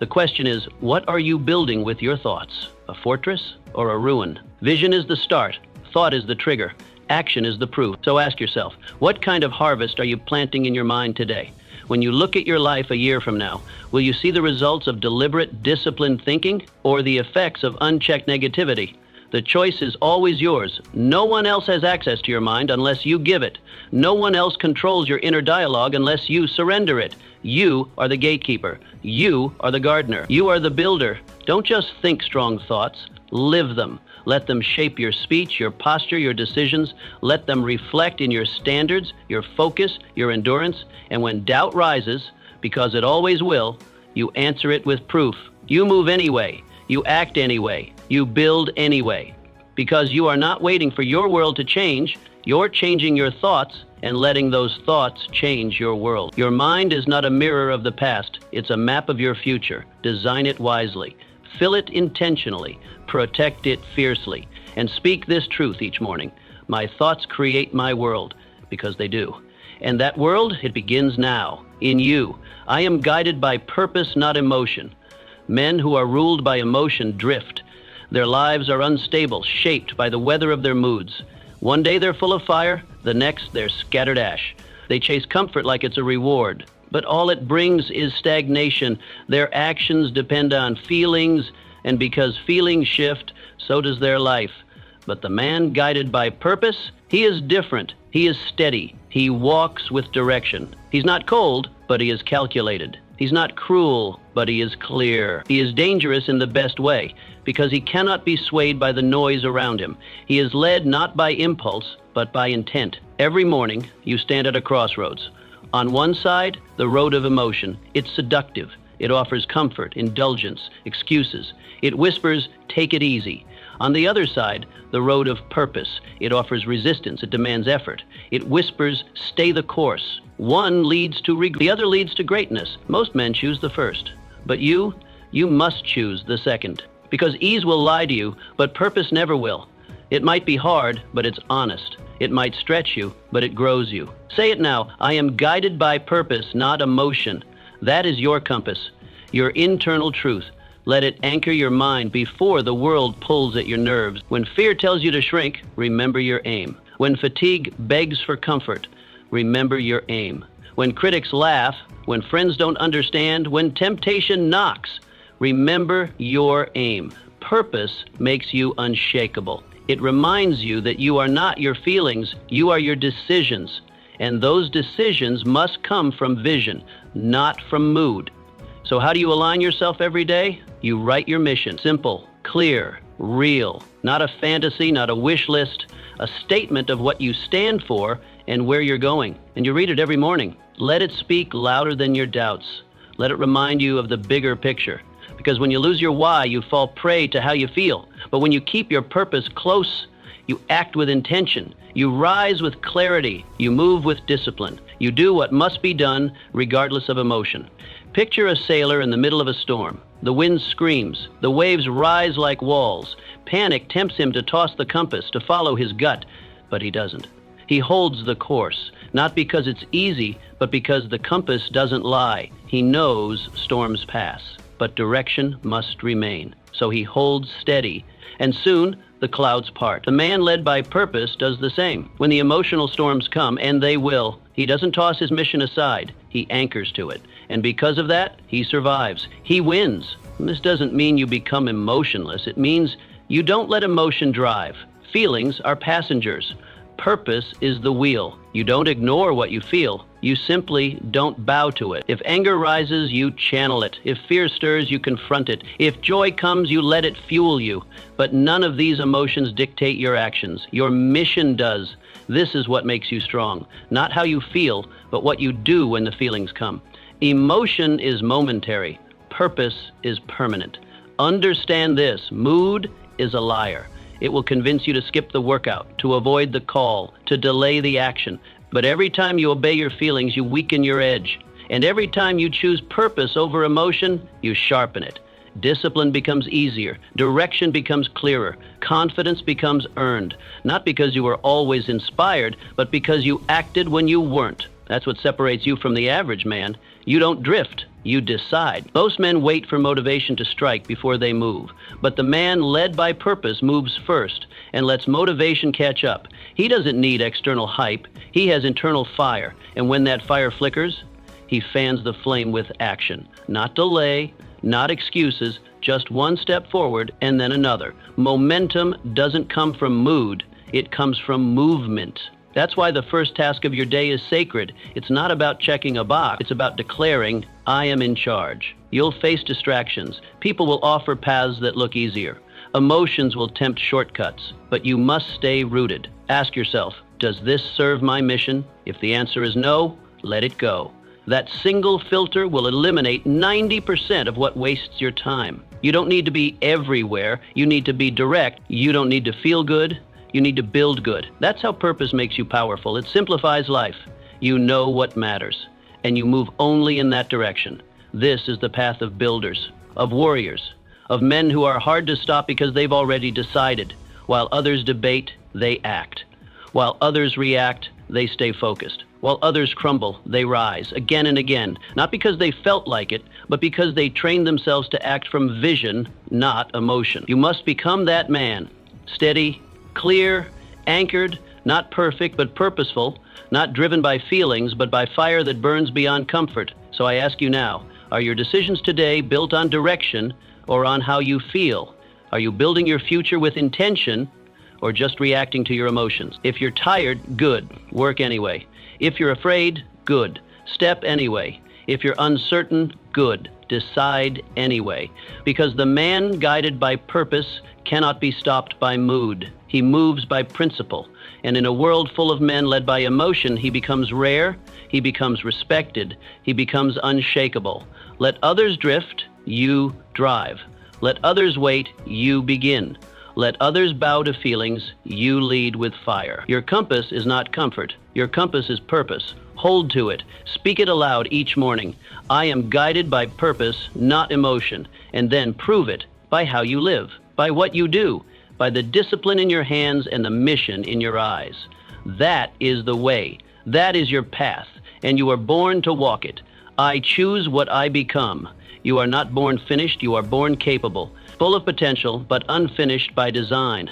The question is, what are you building with your thoughts? A fortress or a ruin? Vision is the start. Thought is the trigger. Action is the proof. So ask yourself, what kind of harvest are you planting in your mind today? When you look at your life a year from now, will you see the results of deliberate, disciplined thinking or the effects of unchecked negativity? The choice is always yours. No one else has access to your mind unless you give it. No one else controls your inner dialogue unless you surrender it. You are the gatekeeper. You are the gardener. You are the builder. Don't just think strong thoughts. Live them. Let them shape your speech, your posture, your decisions. Let them reflect in your standards, your focus, your endurance. And when doubt rises, because it always will, you answer it with proof. You move anyway. You act anyway. You build anyway. Because you are not waiting for your world to change. You're changing your thoughts and letting those thoughts change your world. Your mind is not a mirror of the past. It's a map of your future. Design it wisely. Fill it intentionally. Protect it fiercely. And speak this truth each morning. My thoughts create my world, because they do. And that world, it begins now, in you. I am guided by purpose, not emotion. Men who are ruled by emotion drift. Their lives are unstable, shaped by the weather of their moods. One day they're full of fire, the next they're scattered ash. They chase comfort like it's a reward, but all it brings is stagnation. Their actions depend on feelings, And because feelings shift, so does their life. But the man guided by purpose, he is different. He is steady. He walks with direction. He's not cold, but he is calculated. He's not cruel, but he is clear. He is dangerous in the best way, because he cannot be swayed by the noise around him. He is led not by impulse, but by intent. Every morning, you stand at a crossroads. On one side, the road of emotion. It's seductive. It offers comfort, indulgence, excuses. It whispers, take it easy. On the other side, the road of purpose. It offers resistance. It demands effort. It whispers, stay the course. One leads to regret. The other leads to greatness. Most men choose the first. But you must choose the second. Because ease will lie to you, but purpose never will. It might be hard, but it's honest. It might stretch you, but it grows you. Say it now. I am guided by purpose, not emotion. That is your compass, your internal truth. Let it anchor your mind before the world pulls at your nerves. When fear tells you to shrink, remember your aim. When fatigue begs for comfort, remember your aim. When critics laugh, when friends don't understand, when temptation knocks, remember your aim. Purpose makes you unshakable. It reminds you that you are not your feelings, you are your decisions. And those decisions must come from vision, not from mood. So how do you align yourself every day? You write your mission. Simple, clear, real. Not a fantasy, not a wish list. A statement of what you stand for and where you're going. And you read it every morning. Let it speak louder than your doubts. Let it remind you of the bigger picture. Because when you lose your why, you fall prey to how you feel. But when you keep your purpose close, you act with intention. You rise with clarity. You move with discipline. You do what must be done regardless of emotion. Picture a sailor in the middle of a storm. The wind screams. The waves rise like walls. Panic tempts him to toss the compass, to follow his gut, but he doesn't. He holds the course, not because it's easy, but because the compass doesn't lie. He knows storms pass, but direction must remain. So he holds steady, and soon the clouds part. The man led by purpose does the same. When the emotional storms come, and they will, he doesn't toss his mission aside. He anchors to it. And because of that, he survives. He wins. And this doesn't mean you become emotionless. It means you don't let emotion drive. Feelings are passengers. Purpose is the wheel. You don't ignore what you feel. You simply don't bow to it. If anger rises, you channel it. If fear stirs, you confront it. If joy comes, you let it fuel you. But none of these emotions dictate your actions. Your mission does. This is what makes you strong. Not how you feel, but what you do when the feelings come. Emotion is momentary. Purpose is permanent. Understand this. Mood is a liar. It will convince you to skip the workout, to avoid the call, to delay the action. But every time you obey your feelings, you weaken your edge. And every time you choose purpose over emotion, you sharpen it. Discipline becomes easier. Direction becomes clearer. Confidence becomes earned. Not because you were always inspired, but because you acted when you weren't. That's what separates you from the average man. You don't drift. You decide. Most men wait for motivation to strike before they move. But the man led by purpose moves first and lets motivation catch up. He doesn't need external hype. He has internal fire. And when that fire flickers, he fans the flame with action. Not delay, not excuses, just one step forward and then another. Momentum doesn't come from mood. It comes from movement. That's why the first task of your day is sacred. It's not about checking a box. It's about declaring, I am in charge. You'll face distractions. People will offer paths that look easier. Emotions will tempt shortcuts, but you must stay rooted. Ask yourself, does this serve my mission? If the answer is no, let it go. That single filter will eliminate 90% of what wastes your time. You don't need to be everywhere. You need to be direct. You don't need to feel good. You need to build good. That's how purpose makes you powerful. It simplifies life. You know what matters, and you move only in that direction. This is the path of builders, of warriors, of men who are hard to stop because they've already decided. While others debate, they act. While others react, they stay focused. While others crumble, they rise again and again, not because they felt like it, but because they trained themselves to act from vision, not emotion. You must become that man, steady, clear, anchored, not perfect, but purposeful, not driven by feelings, but by fire that burns beyond comfort. So I ask you now, are your decisions today built on direction, or on how you feel? Are you building your future with intention or just reacting to your emotions? If you're tired, good, work anyway. If you're afraid, good, step anyway. If you're uncertain, good, decide anyway. Because the man guided by purpose cannot be stopped by mood. He moves by principle. And in a world full of men led by emotion, he becomes rare, he becomes respected, he becomes unshakable. Let others drift, you drive. Let others wait, you begin. Let others bow to feelings, you lead with fire. Your compass is not comfort. Your compass is purpose. Hold to it. Speak it aloud each morning. I am guided by purpose, not emotion. And then prove it by how you live, by what you do, by the discipline in your hands and the mission in your eyes. That is the way. That is your path, and you are born to walk it. I choose what I become. You are not born finished, you are born capable, full of potential, but unfinished by design.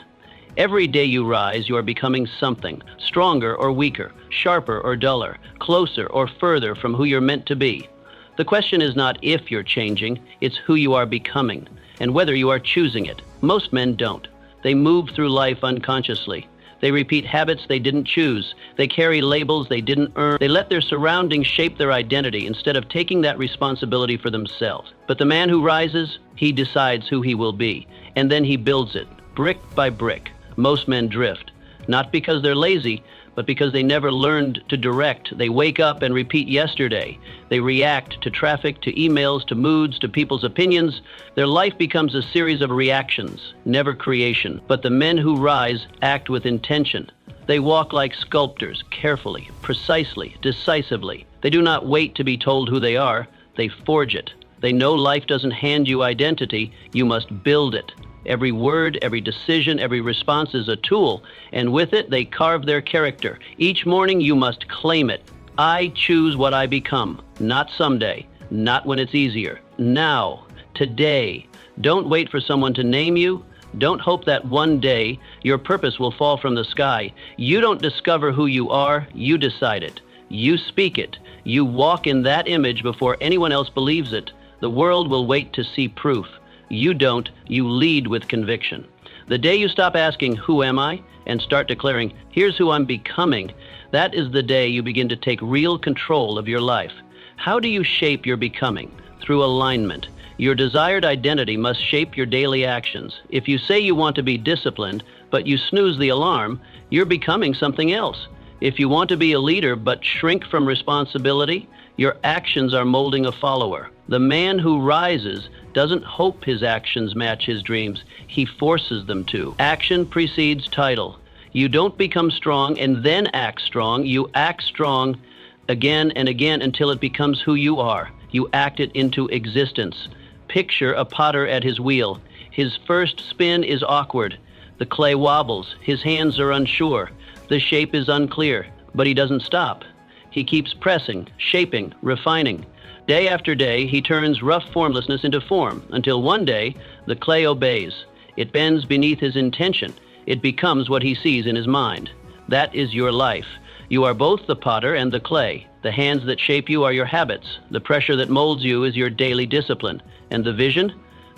Every day you rise, you are becoming something, stronger or weaker, sharper or duller, closer or further from who you're meant to be. The question is not if you're changing, it's who you are becoming, and whether you are choosing it. Most men don't. They move through life unconsciously. They repeat habits they didn't choose. They carry labels they didn't earn. They let their surroundings shape their identity instead of taking that responsibility for themselves. But the man who rises, he decides who he will be, and then he builds it, brick by brick. Most men drift, not because they're lazy, but because they never learned to direct. They wake up and repeat yesterday. They react to traffic, to emails, to moods, to people's opinions. Their life becomes a series of reactions, never creation. But the men who rise act with intention. They walk like sculptors, carefully, precisely, decisively. They do not wait to be told who they are. They forge it. They know life doesn't hand you identity. You must build it. Every word, every decision, every response is a tool, and with it they carve their character. Each morning you must claim it. I choose what I become, not someday, not when it's easier. Now, today. Don't wait for someone to name you. Don't hope that one day your purpose will fall from the sky. You don't discover who you are, you decide it. You speak it. You walk in that image before anyone else believes it. The world will wait to see proof. You don't, you lead with conviction. The day you stop asking, who am I, and start declaring, here's who I'm becoming, that is the day you begin to take real control of your life. How do you shape your becoming? Through alignment. Your desired identity must shape your daily actions. If you say you want to be disciplined, but you snooze the alarm, you're becoming something else. If you want to be a leader but shrink from responsibility, your actions are molding a follower. The man who rises doesn't hope his actions match his dreams. He forces them to. Action precedes title. You don't become strong and then act strong. You act strong again and again until it becomes who you are. You act it into existence. Picture a potter at his wheel. His first spin is awkward. The clay wobbles. His hands are unsure. The shape is unclear, but he doesn't stop. He keeps pressing, shaping, refining. Day after day, he turns rough formlessness into form, until one day, the clay obeys. It bends beneath his intention. It becomes what he sees in his mind. That is your life. You are both the potter and the clay. The hands that shape you are your habits. The pressure that molds you is your daily discipline. And the vision?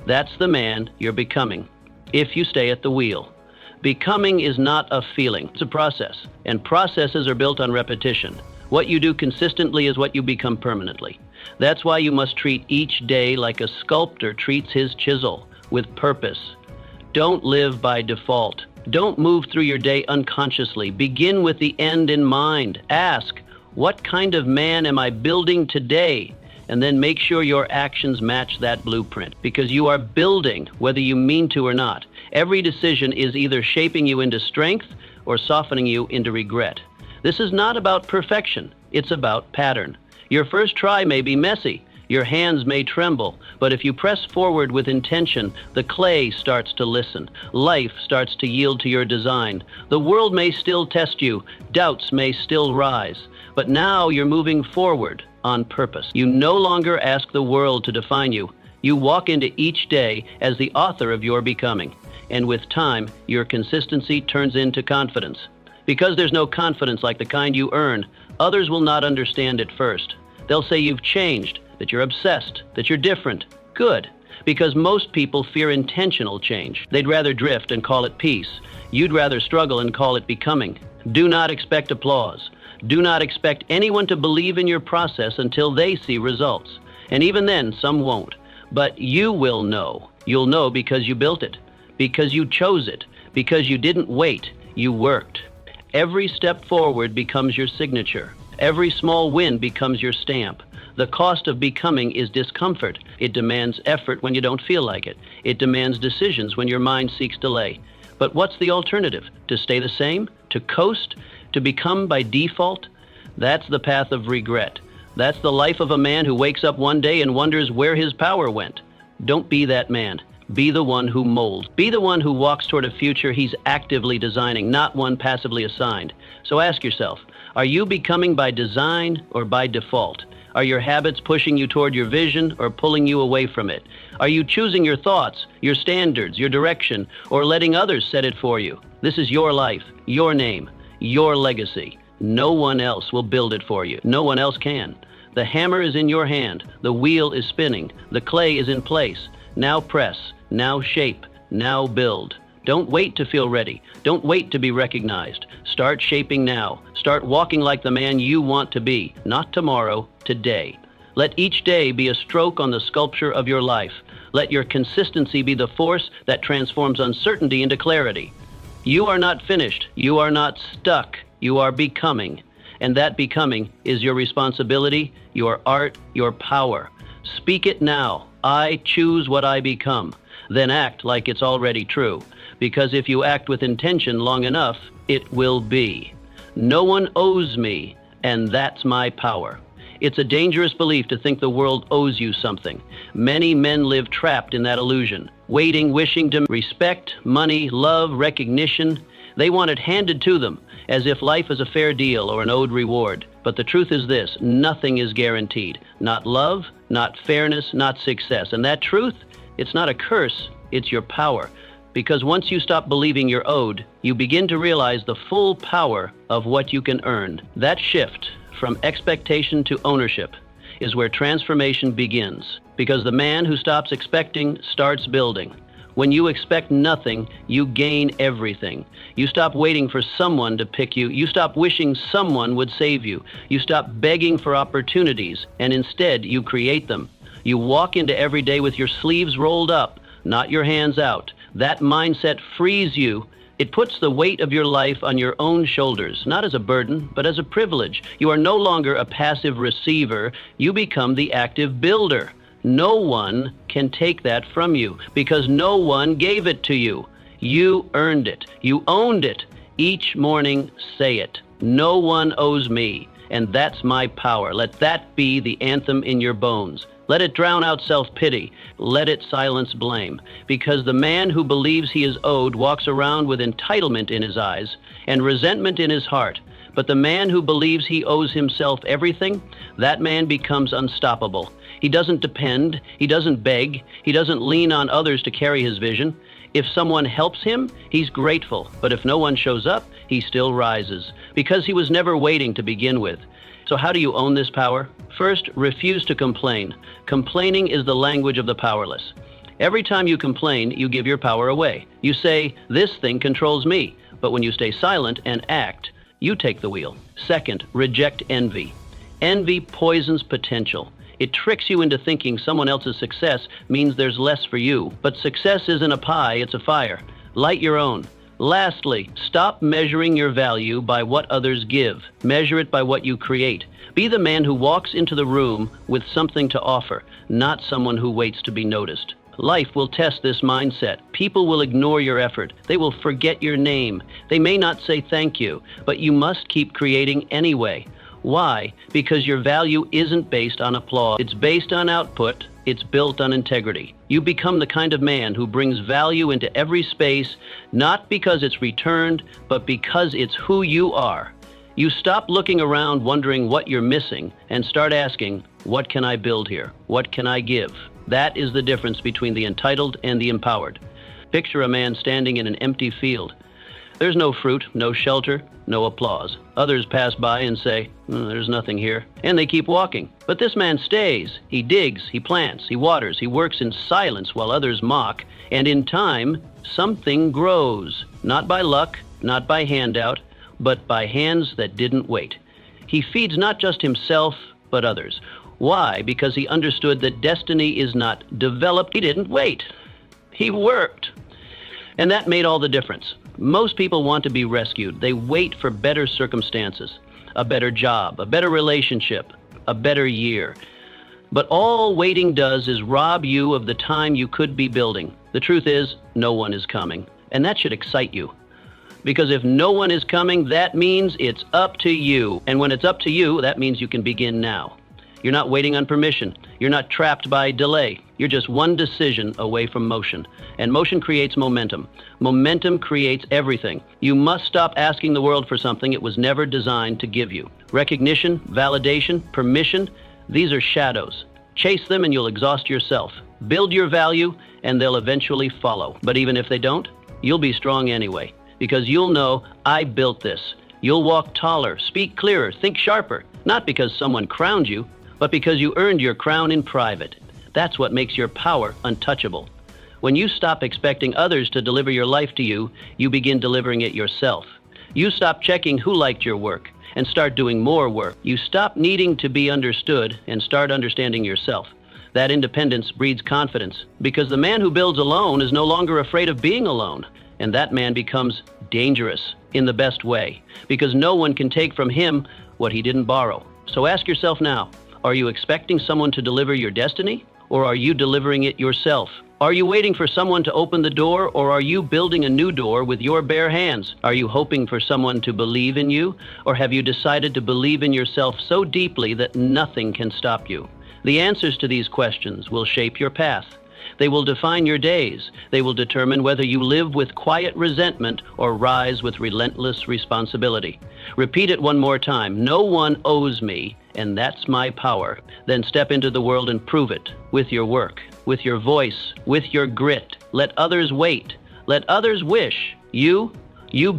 That's the man you're becoming, if you stay at the wheel. Becoming is not a feeling, it's a process. And processes are built on repetition. What you do consistently is what you become permanently. That's why you must treat each day like a sculptor treats his chisel, with purpose. Don't live by default. Don't move through your day unconsciously. Begin with the end in mind. Ask, what kind of man am I building today? And then make sure your actions match that blueprint, because you are building whether you mean to or not. Every decision is either shaping you into strength or softening you into regret. This is not about perfection. It's about pattern. Your first try may be messy. Your hands may tremble. But if you press forward with intention, the clay starts to listen. Life starts to yield to your design. The world may still test you. Doubts may still rise. But now you're moving forward on purpose. You no longer ask the world to define you. You walk into each day as the author of your becoming. And with time, your consistency turns into confidence. Because there's no confidence like the kind you earn, others will not understand it first. They'll say you've changed, that you're obsessed, that you're different. Good. Because most people fear intentional change. They'd rather drift and call it peace. You'd rather struggle and call it becoming. Do not expect applause. Do not expect anyone to believe in your process until they see results. And even then, some won't. But you will know. You'll know because you built it, because you chose it, because you didn't wait, you worked. Every step forward becomes your signature. Every small win becomes your stamp. The cost of becoming is discomfort. It demands effort when you don't feel like it. It demands decisions when your mind seeks delay. But what's the alternative? To stay the same? To coast? To become by default? That's the path of regret. That's the life of a man who wakes up one day and wonders where his power went. Don't be that man. Be the one who molds. Be the one who walks toward a future he's actively designing, not one passively assigned. So ask yourself, are you becoming by design or by default? Are your habits pushing you toward your vision or pulling you away from it? Are you choosing your thoughts, your standards, your direction, or letting others set it for you? This is your life, your name, your legacy. No one else will build it for you. No one else can. The hammer is in your hand. The wheel is spinning. The clay is in place. Now press. Now shape. Now build. Don't wait to feel ready. Don't wait to be recognized. Start shaping now. Start walking like the man you want to be. Not tomorrow, today. Let each day be a stroke on the sculpture of your life. Let your consistency be the force that transforms uncertainty into clarity. You are not finished. You are not stuck. You are becoming. And that becoming is your responsibility, your art, your power. Speak it now. I choose what I become. Then act like it's already true. Because if you act with intention long enough, it will be. No one owes me, and that's my power. It's a dangerous belief to think the world owes you something. Many men live trapped in that illusion, waiting, wishing to respect, money, love, recognition. They want it handed to them, as if life is a fair deal or an owed reward. But the truth is this, nothing is guaranteed. Not love, not fairness, not success. And that truth, it's not a curse, it's your power. Because once you stop believing you're owed, you begin to realize the full power of what you can earn. That shift from expectation to ownership is where transformation begins. Because the man who stops expecting starts building. When you expect nothing, you gain everything. You stop waiting for someone to pick you. You stop wishing someone would save you. You stop begging for opportunities, and instead you create them. You walk into every day with your sleeves rolled up, not your hands out. That mindset frees you. It puts the weight of your life on your own shoulders, not as a burden, but as a privilege. You are no longer a passive receiver. You become the active builder. No one can take that from you because no one gave it to you. You earned it. You owned it. Each morning, say it. No one owes me, and that's my power. Let that be the anthem in your bones. Let it drown out self-pity. Let it silence blame. Because the man who believes he is owed walks around with entitlement in his eyes and resentment in his heart. But the man who believes he owes himself everything, that man becomes unstoppable. He doesn't depend, he doesn't beg, he doesn't lean on others to carry his vision. If someone helps him, he's grateful. But if no one shows up, he still rises. Because he was never waiting to begin with. So how do you own this power? First, refuse to complain. Complaining is the language of the powerless. Every time you complain, you give your power away. You say, this thing controls me. But when you stay silent and act, you take the wheel. Second, reject envy. Envy poisons potential. It tricks you into thinking someone else's success means there's less for you. But success isn't a pie, it's a fire. Light your own. Lastly, stop measuring your value by what others give. Measure it by what you create. Be the man who walks into the room with something to offer, not someone who waits to be noticed. Life will test this mindset. People will ignore your effort. They will forget your name. They may not say thank you, but you must keep creating anyway. Why? Because your value isn't based on applause. It's based on output. It's built on integrity. You become the kind of man who brings value into every space, not because it's returned, but because it's who you are. You stop looking around wondering what you're missing and start asking, what can I build here? What can I give? That is the difference between the entitled and the empowered. Picture a man standing in an empty field. There's no fruit, no shelter, no applause. Others pass by and say, there's nothing here. And they keep walking. But this man stays. He digs, he plants, he waters, he works in silence while others mock. And in time, something grows. Not by luck, not by handout, but by hands that didn't wait. He feeds not just himself, but others. Why? Because he understood that destiny is not developed. He didn't wait. He worked. And that made all the difference. Most people want to be rescued. They wait for better circumstances, a better job, a better relationship, a better year. But all waiting does is rob you of the time you could be building. The truth is, no one is coming. And that should excite you. Because if no one is coming, that means it's up to you. And when it's up to you, that means you can begin now. You're not waiting on permission. You're not trapped by delay. You're just one decision away from motion. And motion creates momentum. Momentum creates everything. You must stop asking the world for something it was never designed to give you. Recognition, validation, permission, these are shadows. Chase them and you'll exhaust yourself. Build your value and they'll eventually follow. But even if they don't, you'll be strong anyway. Because you'll know, I built this. You'll walk taller, speak clearer, think sharper. Not because someone crowned you, but because you earned your crown in private. That's what makes your power untouchable. When you stop expecting others to deliver your life to you, you begin delivering it yourself. You stop checking who liked your work and start doing more work. You stop needing to be understood and start understanding yourself. That independence breeds confidence because the man who builds alone is no longer afraid of being alone. And that man becomes dangerous in the best way because no one can take from him what he didn't borrow. So ask yourself now, are you expecting someone to deliver your destiny, or are you delivering it yourself? Are you waiting for someone to open the door, or are you building a new door with your bare hands? Are you hoping for someone to believe in you, or have you decided to believe in yourself so deeply that nothing can stop you? The answers to these questions will shape your path. They will define your days. They will determine whether you live with quiet resentment or rise with relentless responsibility. Repeat it one more time. No one owes me, and that's my power. Then step into the world and prove it with your work, with your voice, with your grit. Let others wait. Let others wish. You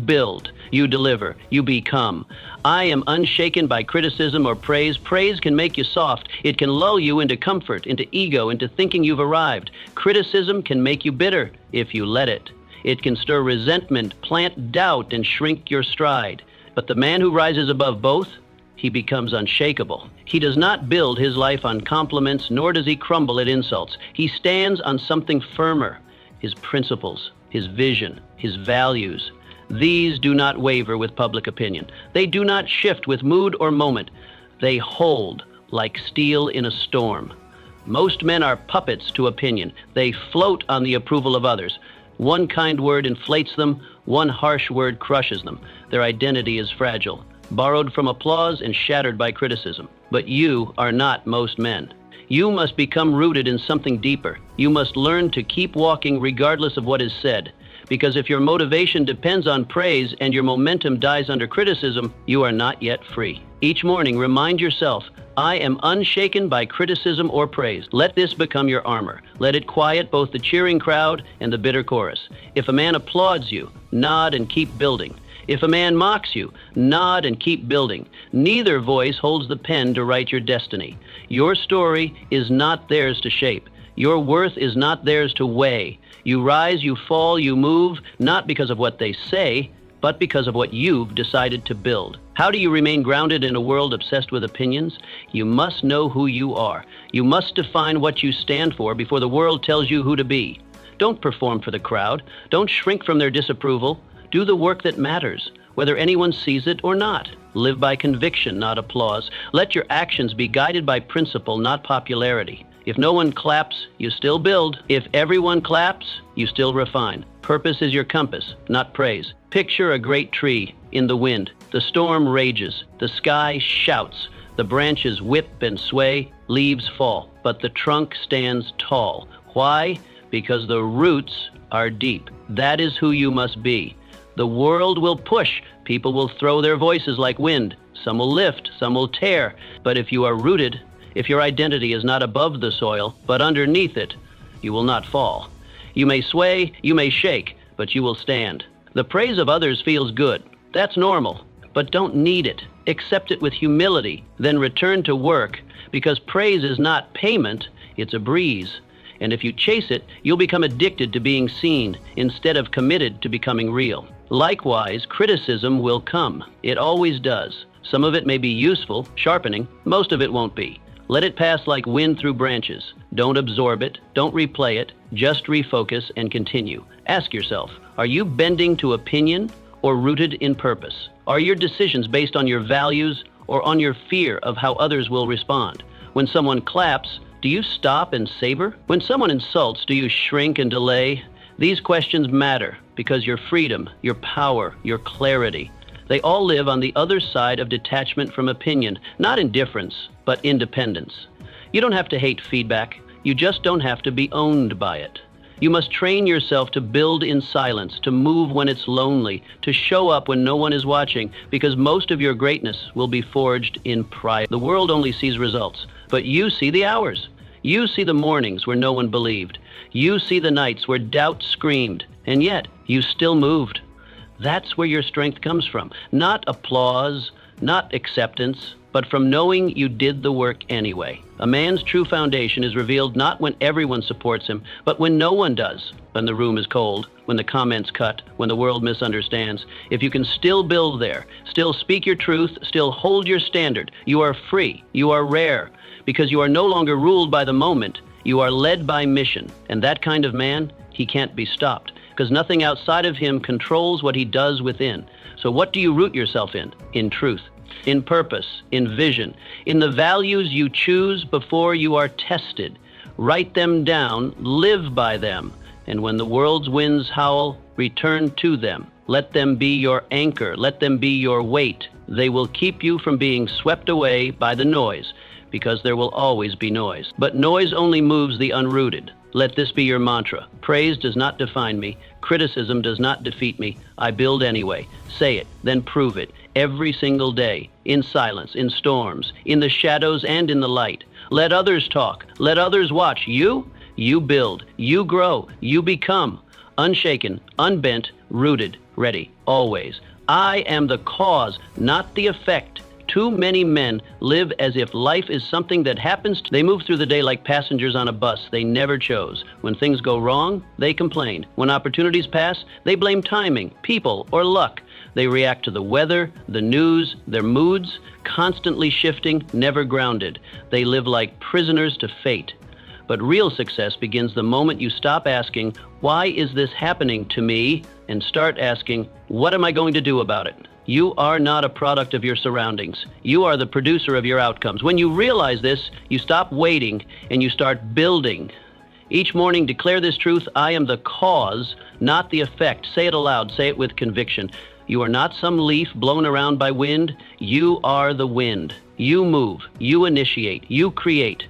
build, you deliver, you become. I am unshaken by criticism or praise. Praise can make you soft. It can lull you into comfort, into ego, into thinking you've arrived. Criticism can make you bitter if you let it. It can stir resentment, plant doubt, and shrink your stride. But the man who rises above both, he becomes unshakable. He does not build his life on compliments, nor does he crumble at insults. He stands on something firmer, his principles, his vision, his values. These do not waver with public opinion. They do not shift with mood or moment. They hold like steel in a storm. Most men are puppets to opinion. They float on the approval of others. One kind word inflates them, one harsh word crushes them. Their identity is fragile, borrowed from applause and shattered by criticism. But you are not most men. You must become rooted in something deeper. You must learn to keep walking regardless of what is said. Because if your motivation depends on praise and your momentum dies under criticism, you are not yet free. Each morning, remind yourself, I am unshaken by criticism or praise. Let this become your armor. Let it quiet both the cheering crowd and the bitter chorus. If a man applauds you, nod and keep building. If a man mocks you, nod and keep building. Neither voice holds the pen to write your destiny. Your story is not theirs to shape. Your worth is not theirs to weigh. You rise, you fall, you move, not because of what they say, but because of what you've decided to build. How do you remain grounded in a world obsessed with opinions? You must know who you are. You must define what you stand for before the world tells you who to be. Don't perform for the crowd. Don't shrink from their disapproval. Do the work that matters, whether anyone sees it or not. Live by conviction, not applause. Let your actions be guided by principle, not popularity. If no one claps, you still build. If everyone claps, you still refine. Purpose is your compass, not praise. Picture a great tree in the wind. The storm rages. The sky shouts. The branches whip and sway. Leaves fall. But the trunk stands tall. Why? Because the roots are deep. That is who you must be. The world will push. People will throw their voices like wind. Some will lift, some will tear. But if you are rooted, if your identity is not above the soil, but underneath it, you will not fall. You may sway, you may shake, but you will stand. The praise of others feels good. That's normal, but don't need it. Accept it with humility, then return to work, because praise is not payment, it's a breeze. And if you chase it, you'll become addicted to being seen instead of committed to becoming real. Likewise, criticism will come. It always does. Some of it may be useful, sharpening. Most of it won't be. Let it pass like wind through branches. Don't absorb it. Don't replay it. Just refocus and continue. Ask yourself, are you bending to opinion or rooted in purpose? Are your decisions based on your values or on your fear of how others will respond? When someone claps, do you stop and savor? When someone insults, do you shrink and delay? These questions matter because your freedom, your power, your clarity, they all live on the other side of detachment from opinion, not indifference, but independence. You don't have to hate feedback. You just don't have to be owned by it. You must train yourself to build in silence, to move when it's lonely, to show up when no one is watching, because most of your greatness will be forged in private. The world only sees results, but you see the hours. You see the mornings where no one believed. You see the nights where doubt screamed, and yet you still moved. That's where your strength comes from. Not applause, not acceptance, but from knowing you did the work anyway. A man's true foundation is revealed not when everyone supports him, but when no one does. When the room is cold, when the comments cut, when the world misunderstands. If you can still build there, still speak your truth, still hold your standard, you are free, you are rare, because you are no longer ruled by the moment, you are led by mission. And that kind of man, he can't be stopped, because nothing outside of him controls what he does within. So what do you root yourself in? In truth, in purpose, in vision, in the values you choose before you are tested. Write them down, live by them, and when the world's winds howl, return to them. Let them be your anchor, let them be your weight. They will keep you from being swept away by the noise, because there will always be noise. But noise only moves the unrooted. Let this be your mantra. Praise does not define me. Criticism does not defeat me. I build anyway. Say it, then prove it. Every single day, in silence, in storms, in the shadows and in the light. Let others talk. Let others watch. You build. You grow. You become. Unshaken, unbent, rooted, ready, always. I am the cause, not the effect. Too many men live as if life is something that happens. They move through the day like passengers on a bus they never chose. When things go wrong, they complain. When opportunities pass, they blame timing, people, or luck. They react to the weather, the news, their moods, constantly shifting, never grounded. They live like prisoners to fate. But real success begins the moment you stop asking, why is this happening to me? And start asking, what am I going to do about it? You are not a product of your surroundings. You are the producer of your outcomes. When you realize this, you stop waiting and you start building. Each morning, declare this truth: I am the cause, not the effect. Say it aloud. Say it with conviction. You are not some leaf blown around by wind. You are the wind. You move. You initiate. You create.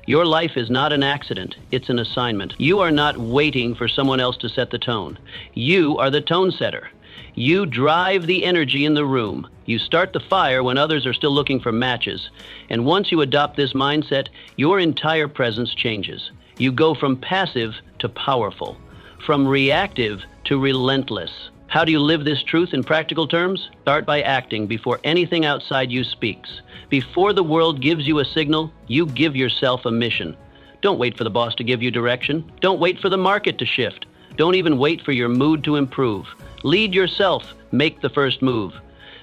Your life is not an accident. It's an assignment. You are not waiting for someone else to set the tone. You are the tone setter. You drive the energy in the room. You start the fire when others are still looking for matches. And once you adopt this mindset, your entire presence changes. You go from passive to powerful, from reactive to relentless. How do you live this truth in practical terms? Start by acting before anything outside you speaks. Before the world gives you a signal, you give yourself a mission. Don't wait for the boss to give you direction. Don't wait for the market to shift. Don't even wait for your mood to improve. Lead yourself. Make the first move.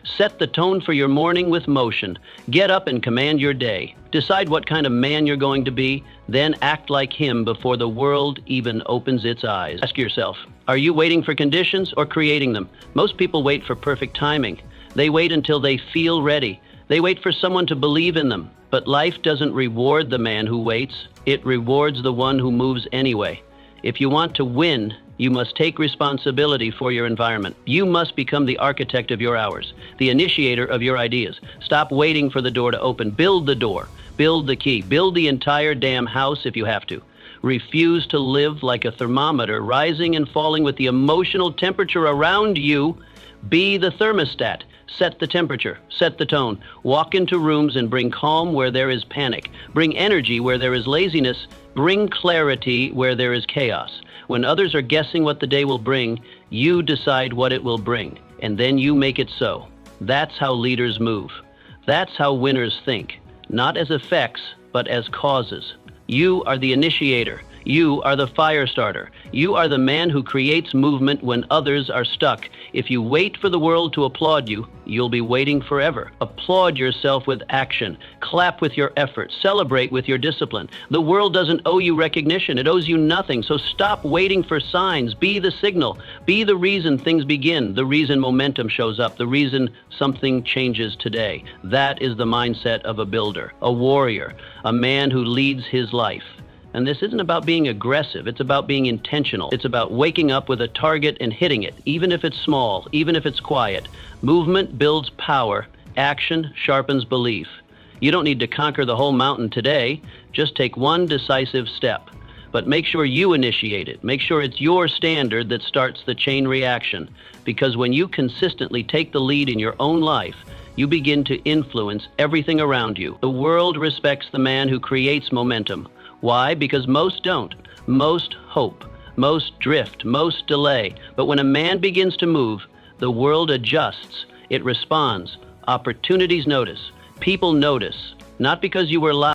Set the tone for your morning with motion. Get up and command your day. Decide what kind of man you're going to be, then act like him before the world even opens its eyes. Ask yourself, are you waiting for conditions or creating them? Most people wait for perfect timing. They wait until they feel ready. They wait for someone to believe in them. But life doesn't reward the man who waits. It rewards the one who moves anyway. If you want to win, you must take responsibility for your environment. You must become the architect of your hours, the initiator of your ideas. Stop waiting for the door to open. Build the door. Build the key. Build the entire damn house if you have to. Refuse to live like a thermometer, rising and falling with the emotional temperature around you. Be the thermostat. Set the temperature. Set the tone. Walk into rooms and bring calm where there is panic. Bring energy where there is laziness. Bring clarity where there is chaos. When others are guessing what the day will bring, You decide what it will bring, and then you make it so. That's how leaders move. That's how winners think, not as effects, but as causes. You are the initiator. You are the fire starter. You are the man who creates movement when others are stuck. If you wait for the world to applaud you, you'll be waiting forever. Applaud yourself with action. Clap with your effort. Celebrate with your discipline. The world doesn't owe you recognition. It owes you nothing. So stop waiting for signs. Be the signal. Be the reason things begin, the reason momentum shows up, the reason something changes today. That is the mindset of a builder, a warrior, a man who leads his life. And this isn't about being aggressive, it's about being intentional. It's about waking up with a target and hitting it, even if it's small, even if it's quiet. Movement builds power, action sharpens belief. You don't need to conquer the whole mountain today, just take one decisive step. But make sure you initiate it. Make sure it's your standard that starts the chain reaction. Because when you consistently take the lead in your own life, you begin to influence everything around you. The world respects the man who creates momentum. Why? Because most don't. Most hope. Most drift. Most delay. But when a man begins to move, the world adjusts. It responds. Opportunities notice. People notice. Not because you were loud.